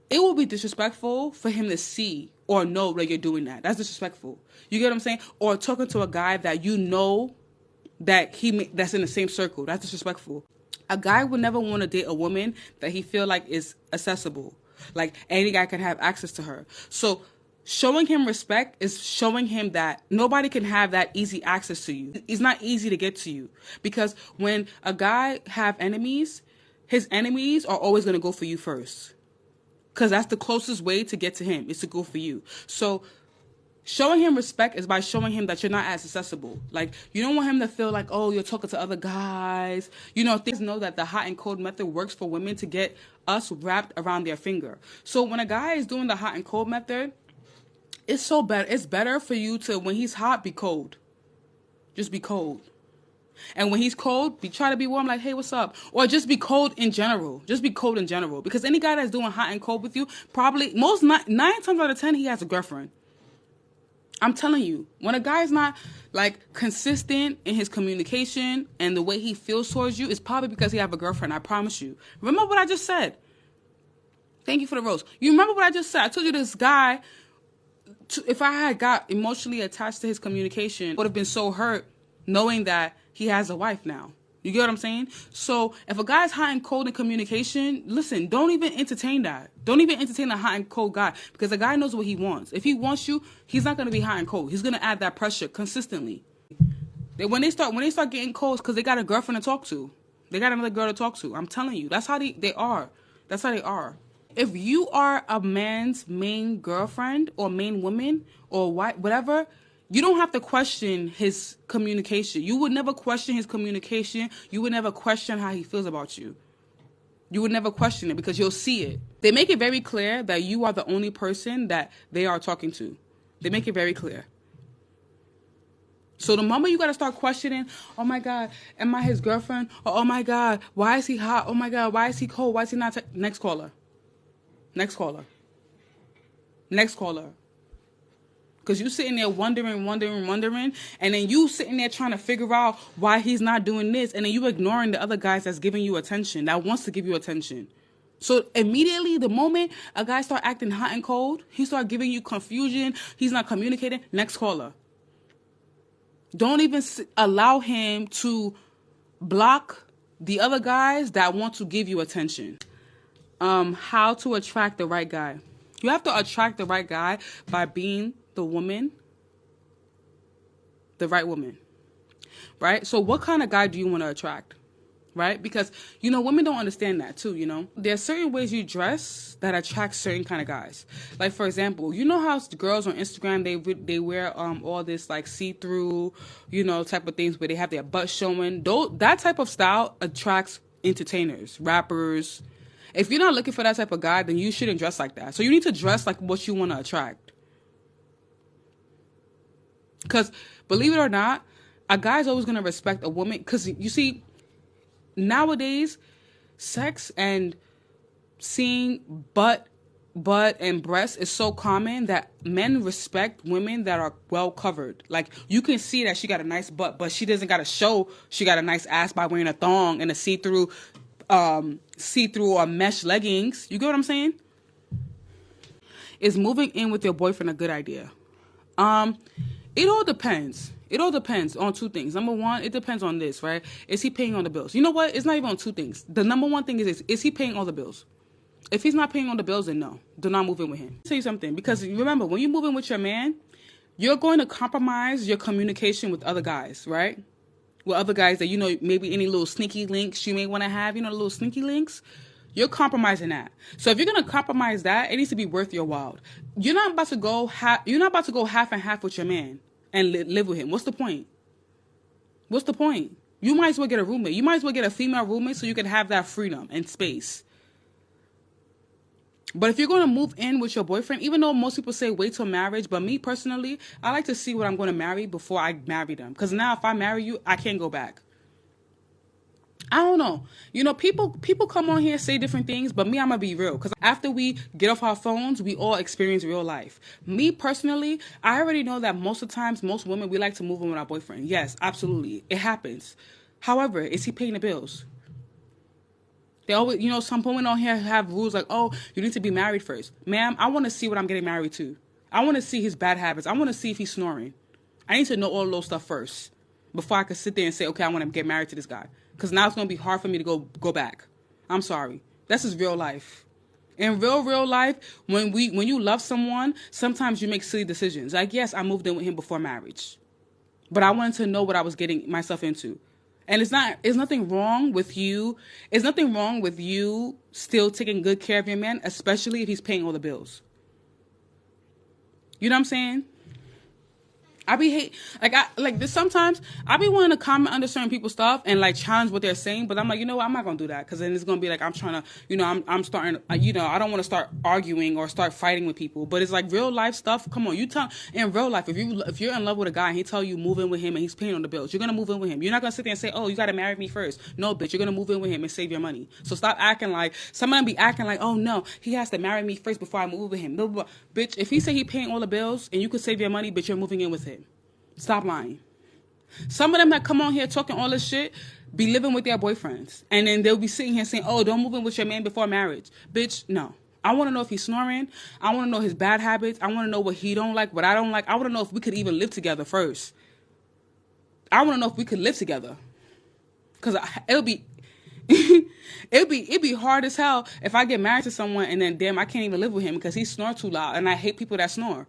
it will be disrespectful for him to see or know that you're doing that. That's disrespectful. You get what I'm saying? Or talking to a guy that that's in the same circle. That's disrespectful. A guy would never want to date a woman that he feel like is accessible. Like, any guy can have access to her. So showing him respect is showing him that nobody can have that easy access to you. It's not easy to get to you. Because when a guy have enemies, his enemies are always going to go for you first. Because that's the closest way to get to him, is to go for you. So showing him respect is by showing him that you're not as accessible. Like, you don't want him to feel like, oh, you're talking to other guys. Things know that the hot and cold method works for women to get us wrapped around their finger. So when a guy is doing the hot and cold method, it's better for you to, when he's hot, be cold. Just be cold. And when he's cold, try to be warm, like, hey, what's up? Or just be cold in general. Just be cold in general. Because any guy that's doing hot and cold with you, probably, 9 times out of 10, he has a girlfriend. I'm telling you, when a guy's not, like, consistent in his communication and the way he feels towards you, it's probably because he have a girlfriend, I promise you. Remember what I just said? Thank you for the rose. You remember what I just said? I told you this guy, if I had got emotionally attached to his communication, would have been so hurt knowing that he has a wife now. You get what I'm saying? So if a guy's hot and cold in communication, listen, don't even entertain that. Don't even entertain a hot and cold guy, because a guy knows what he wants. If he wants you, he's not going to be hot and cold. He's going to add that pressure consistently. When they start getting cold, because they got a girlfriend to talk to. They got another girl to talk to. I'm telling you, that's how they are. That's how they are. If you are a man's main girlfriend or main woman or whatever, you don't have to question his communication. You would never question his communication. You would never question how he feels about you. You would never question it, because you'll see it. They make it very clear that you are the only person that they are talking to. They make it very clear. So the moment you got to start questioning, oh my God, am I his girlfriend? Or, oh my God, why is he hot? Oh my God, why is he cold? Why is he not? Next caller. Next caller. Next caller. Because you sitting there wondering, and then you sitting there trying to figure out why he's not doing this, and then you ignoring the other guys that's giving you attention, that wants to give you attention. So immediately, the moment a guy start acting hot and cold, he start giving you confusion, he's not communicating, next caller. Don't even allow him to block the other guys that want to give you attention. How to attract the right guy. You have to attract the right guy by being the right woman, right? So what kind of guy do you want to attract, right? Because, women don't understand that too, There's certain ways you dress that attract certain kind of guys. Like, for example, you know how girls on Instagram, they wear all this like see-through, type of things where they have their butt showing. That type of style attracts entertainers, rappers. If you're not looking for that type of guy, then you shouldn't dress like that. So you need to dress like what you want to attract. Because, believe it or not, a guy's always going to respect a woman. Because, you see, nowadays, sex and seeing butt and breasts is so common that men respect women that are well covered. Like, you can see that she got a nice butt, but she doesn't got to show she got a nice ass by wearing a thong and a see-through or mesh leggings. You get what I'm saying? Is moving in with your boyfriend a good idea? It all depends. It all depends on two things. Number one, it depends on this, right? Is he paying all the bills? You know what? It's not even on two things. The number one thing is he paying all the bills? If he's not paying all the bills, then no. Do not move in with him. I'll tell you something. Because remember, when you move in with your man, you're going to compromise your communication with other guys, right? With other guys that, maybe any little sneaky links you may want to have, the little sneaky links. You're compromising that. So if you're going to compromise that, it needs to be worth your while. You're not about to go half and half with your man and live with him. What's the point? What's the point? You might as well get a roommate. You might as well get a female roommate so you can have that freedom and space. But if you're going to move in with your boyfriend, even though most people say wait till marriage, but me personally, I like to see what I'm going to marry before I marry them. Because now if I marry you, I can't go back. I don't know. People come on here and say different things, but me, I'm going to be real. Because after we get off our phones, we all experience real life. Me personally, I already know that most of the times, most women, we like to move in with our boyfriend. Yes, absolutely. It happens. However, is he paying the bills? They always, some women on here have rules like, oh, you need to be married first. Ma'am, I want to see what I'm getting married to. I want to see his bad habits. I want to see if he's snoring. I need to know all of those stuff first before I can sit there and say, okay, I want to get married to this guy. Because now it's going to be hard for me to go back. I'm sorry. This is real life. In real life, when you love someone, sometimes you make silly decisions. Like, yes, I moved in with him before marriage. But I wanted to know what I was getting myself into. And it's nothing wrong with you. It's nothing wrong with you still taking good care of your man, especially if he's paying all the bills. You know what I'm saying? I be sometimes I be wanting to comment under certain people's stuff and like challenge what they're saying, but I'm like, I'm not gonna do that because then it's gonna be like I'm trying to, I'm starting, I don't want to start arguing or start fighting with people. But it's like real life stuff. Come on, you tell in real life if you're in love with a guy and he tell you move in with him and he's paying on the bills, you're gonna move in with him. You're not gonna sit there and say, oh, you gotta marry me first. No, bitch, you're gonna move in with him and save your money. So stop acting like some of them be acting like, oh no, he has to marry me first before I move with him. Blah, blah, blah. Bitch, if he say he paying all the bills and you could save your money, bitch, you're moving in with him. Stop lying. Some of them that come on here talking all this shit be living with their boyfriends. And then they'll be sitting here saying, oh, don't move in with your man before marriage. Bitch, no. I want to know if he's snoring. I want to know his bad habits. I want to know what he don't like, what I don't like. I want to know if we could even live together first. I want to know if we could live together. because it'll be it'd be hard as hell if I get married to someone and then damn I can't even live with him because he snores too loud, and I hate people that snore.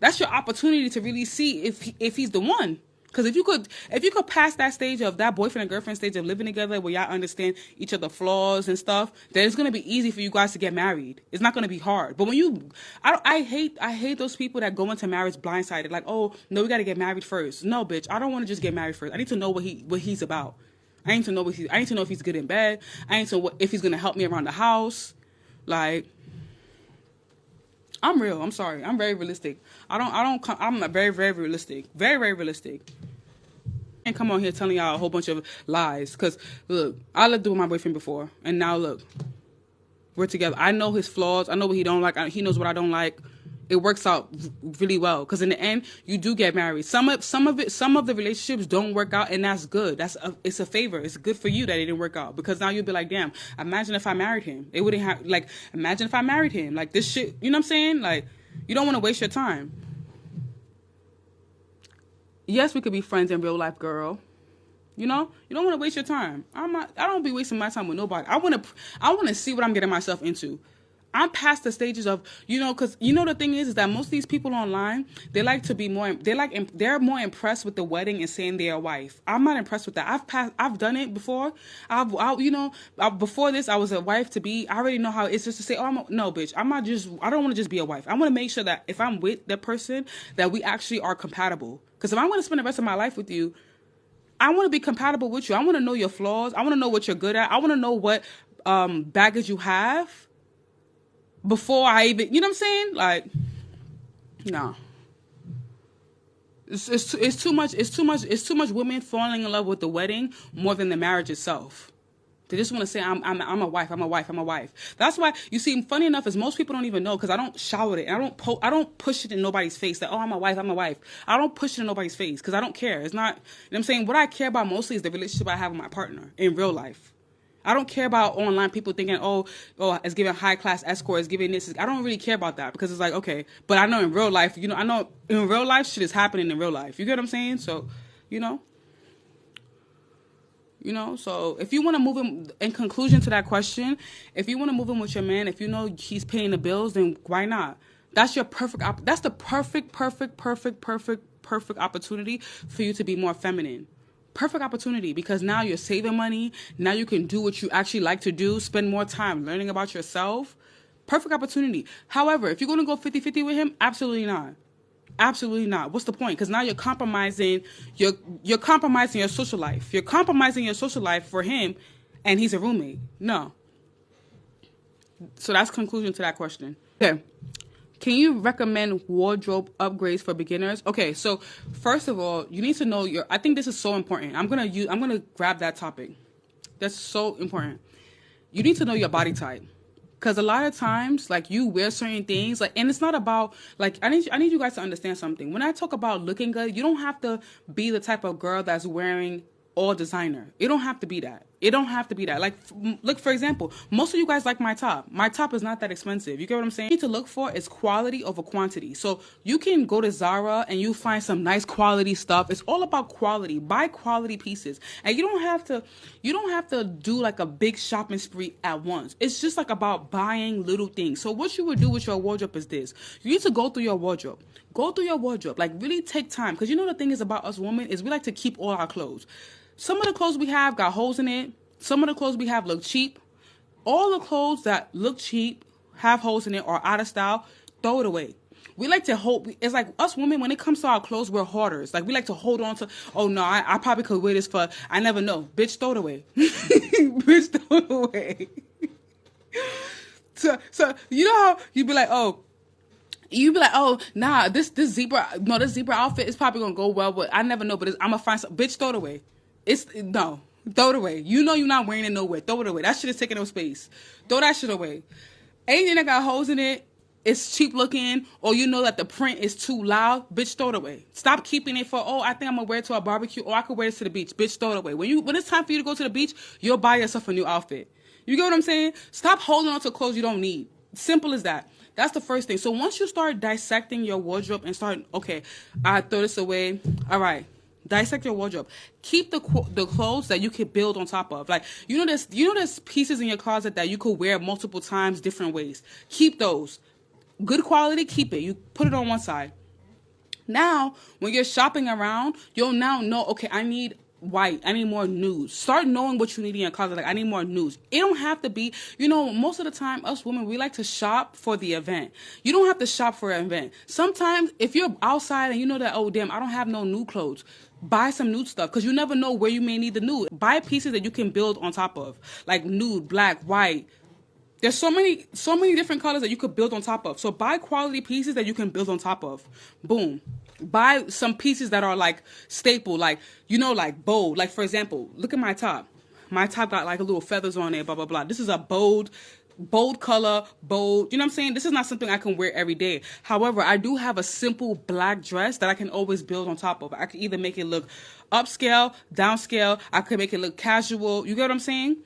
That's your opportunity to really see if he's the one. Because if you could pass that stage of that boyfriend and girlfriend stage of living together where y'all understand each other's flaws and stuff, then it's gonna be easy for you guys to get married. It's not gonna be hard. But when I hate those people that go into marriage blindsided. Like, oh no, we gotta get married first. No, bitch, I don't want to just get married first. I need to know what he's about. I need to know if he's good in bed. I need to know if he's gonna help me around the house. Like, I'm real. I'm sorry. I'm very realistic. I'm very, very realistic. Very, very realistic. And come on here telling y'all a whole bunch of lies. Because, look, I lived with my boyfriend before. And now, look, we're together. I know his flaws. I know what he don't like. He knows what I don't like. It works out really well. Because in the end, you do get married. Some of the relationships don't work out. And that's good. It's a favor. It's good for you that it didn't work out. Because now you'll be like, damn, imagine if I married him. It wouldn't have, like, imagine if I married him. Like, this shit, you know what I'm saying? Like, you don't want to waste your time. Yes, we could be friends in real life, girl. You know, you don't want to waste your time. I don't be wasting my time with nobody. I want to see what I'm getting myself into. I'm past the stages of, you know, because, you know, the thing is that most of these people online, they like to be more, they're more impressed with the wedding and saying they're a wife. I'm not impressed with that. I've done it before. Before this, I was a wife to be. I already know how it's just to say, oh, no, bitch, I don't want to just be a wife. I want to make sure that if I'm with that person, that we actually are compatible. Because if I'm going to spend the rest of my life with you, I want to be compatible with you. I want to know your flaws. I want to know what you're good at. I want to know what baggage you have. Before I even, you know what I'm saying? Like, no. It's too much women falling in love with the wedding more than the marriage itself. They just want to say, I'm a wife, I'm a wife, I'm a wife. That's why, you see, funny enough is most people don't even know, because I don't shout it. And I don't push it in nobody's face that, oh, I'm a wife, I'm a wife. I don't push it in nobody's face because I don't care. It's not, you know what I'm saying? What I care about mostly is the relationship I have with my partner in real life. I don't care about online people thinking, oh, it's giving high class escort, it's giving this. I don't really care about that because it's like, okay, but I know in real life, you know, I know in real life shit is happening in real life. You get what I'm saying? So, you know, so if you want to move in conclusion to that question, if you want to move in with your man, if you know he's paying the bills, then why not? That's your that's the perfect opportunity for you to be more feminine. Perfect opportunity, because now you're saving money. Now you can do what you actually like to do, spend more time learning about yourself. Perfect opportunity. However, if you're going to go 50-50 with him, absolutely not. Absolutely not. What's the point? Because now you're compromising you're compromising your social life. You're compromising your social life for him, and he's a roommate. No. So that's conclusion to that question. Okay. Can you recommend wardrobe upgrades for beginners? Okay, so first of all, you need to know I think this is so important. I'm gonna grab that topic. That's so important. You need to know your body type. Because a lot of times, like, you wear certain things, like, and it's not about, like, I need you guys to understand something. When I talk about looking good, you don't have to be the type of girl that's wearing all designer. It don't have to be that. It don't have to be that. Like, look, for example, most of you guys like my top. My top is not that expensive. You get what I'm saying? What you need to look for is quality over quantity. So you can go to Zara and you find some nice quality stuff. It's all about quality. Buy quality pieces. And you don't have to do like a big shopping spree at once. It's just like about buying little things. So what you would do with your wardrobe is this. You need to go through your wardrobe. Go through your wardrobe. Like, really take time. Because you know the thing is about us women is we like to keep all our clothes. Some of the clothes we have got holes in it. Some of the clothes we have look cheap. All the clothes that look cheap, have holes in it, or out of style, throw it away. We like to hold. It's like us women, when it comes to our clothes, we're hoarders. Like, we like to hold on to, oh no, I probably could wear this for, I never know. Bitch, throw it away. Bitch, throw it away. So you know how you'd be like, oh, nah, this zebra outfit is probably gonna go well, but I never know. But I'm gonna find some. Bitch, throw it away. Throw it away. You know you're not wearing it nowhere. Throw it away. That shit is taking up space. Throw that shit away. Anything that got holes in it, it's cheap looking, or you know that the print is too loud, bitch, throw it away. Stop keeping it for, oh, I think I'm gonna wear it to a barbecue, or I could wear it to the beach. Bitch, throw it away. When it's time for you to go to the beach, you'll buy yourself a new outfit. You get what I'm saying? Stop holding on to clothes you don't need. Simple as that. That's the first thing. So once you start dissecting your wardrobe and start, okay, I throw this away. All right. Dissect your wardrobe. Keep the clothes that you can build on top of. Like, there's pieces in your closet that you could wear multiple times different ways. Keep those. Good quality, keep it. You put it on one side. Now, when you're shopping around, you'll now know, okay, I need white. I need more nudes. Start knowing what you need in your closet. Like, I need more nudes. It don't have to be, most of the time, us women, we like to shop for the event. You don't have to shop for an event. Sometimes, if you're outside and you know that, oh, damn, I don't have no nude clothes, buy some nude stuff, because you never know where you may need the nude. Buy pieces that you can build on top of, like nude, black, white. There's so many different colors that you could build on top of. So buy quality pieces that you can build on top of. Boom. Buy some pieces that are like staple, like, like bold. Like, for example, look at my top. My top got like a little feathers on it, blah, blah, blah. This is a bold color, bold. You know what I'm saying? This is not something I can wear every day. However, I do have a simple black dress that I can always build on top of. I can either make it look upscale, downscale. I could make it look casual. You get what I'm saying?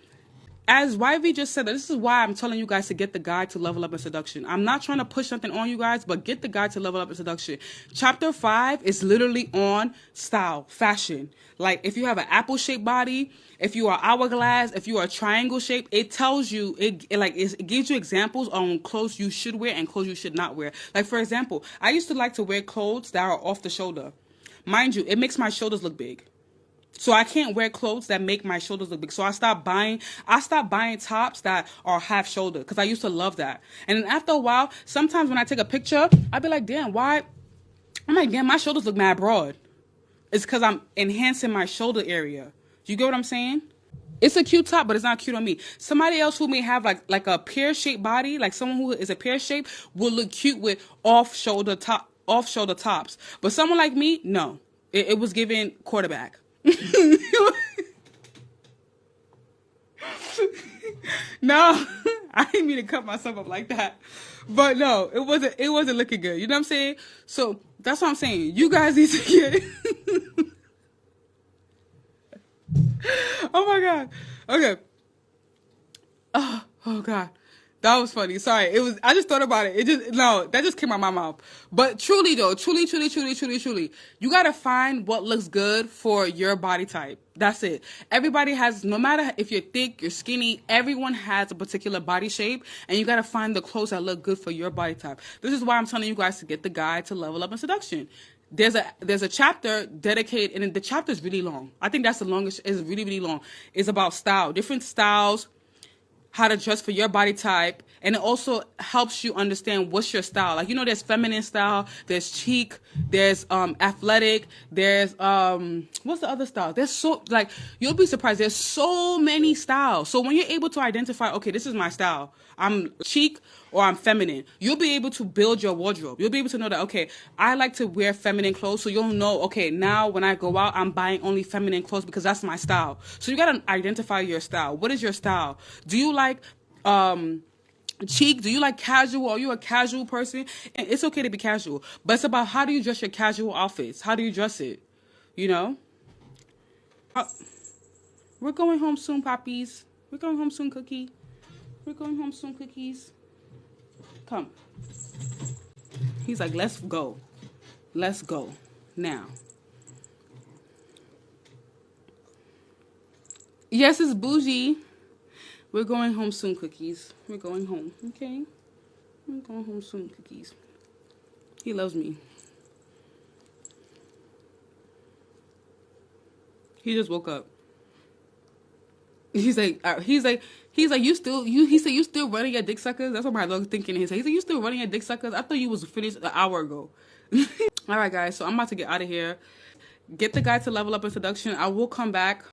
As YV just said, this is why I'm telling you guys to get the guide to Level Up in Seduction. I'm not trying to push something on you guys, but get the guide to Level Up in Seduction. Chapter 5 is literally on style, fashion. Like, if you have an apple-shaped body, if you are hourglass, if you are triangle shape, it tells you, it gives you examples on clothes you should wear and clothes you should not wear. Like, for example, I used to like to wear clothes that are off the shoulder. Mind you, it makes my shoulders look big. So I can't wear clothes that make my shoulders look big. So I stopped buying tops that are half shoulder, because I used to love that. And then after a while, sometimes when I take a picture, I'd be like, damn, why? I'm like, damn, my shoulders look mad broad. It's because I'm enhancing my shoulder area. Do you get what I'm saying? It's a cute top, but it's not cute on me. Somebody else who may have like a pear-shaped body, like someone who is a pear-shape, will look cute with off-shoulder tops. But someone like me, no. It was given quarterback. No, I didn't mean to cut myself up like that, but no, it wasn't looking good. You know what I'm saying? So that's what I'm saying. You guys need to get. Oh my god. Okay. Oh god. That was funny. Sorry. I just thought about it. That just came out my mouth. But truly though, truly, you gotta find what looks good for your body type. That's it. Everybody has, no matter if you're thick, you're skinny, everyone has a particular body shape, and you gotta find the clothes that look good for your body type. This is why I'm telling you guys to get the guide to Level Up in Seduction. There's a chapter dedicated, and the chapter is really long. I think that's the longest. It's really, really long. It's about style, different styles, how to dress for your body type, and it also helps you understand what's your style. Like, there's feminine style, there's chic, there's athletic, there's what's the other style? There's you'll be surprised, there's so many styles. So when you're able to identify, okay, this is my style, I'm chic or I'm feminine, you'll be able to build your wardrobe. You'll be able to know that, okay, I like to wear feminine clothes, so you'll know, okay, now when I go out, I'm buying only feminine clothes because that's my style. So you gotta identify your style. What is your style? Do you like chic? Do you like casual? Are you a casual person? And it's okay to be casual, but it's about how do you dress your casual outfits? How do you dress it? We're going home soon, poppies. We're going home soon, Cookie. We're going home soon, cookies. Come. He's like, let's go. Let's go. Now. Yes, it's bougie. We're going home soon, cookies. We're going home, okay? We're going home soon, cookies. He loves me. He just woke up. He's like, you still running your dick suckers? That's what my dog's thinking. He's like, you still running your dick suckers? I thought you was finished an hour ago. All right, guys. So I'm about to get out of here. Get the guide to Level Up in Seduction. I will come back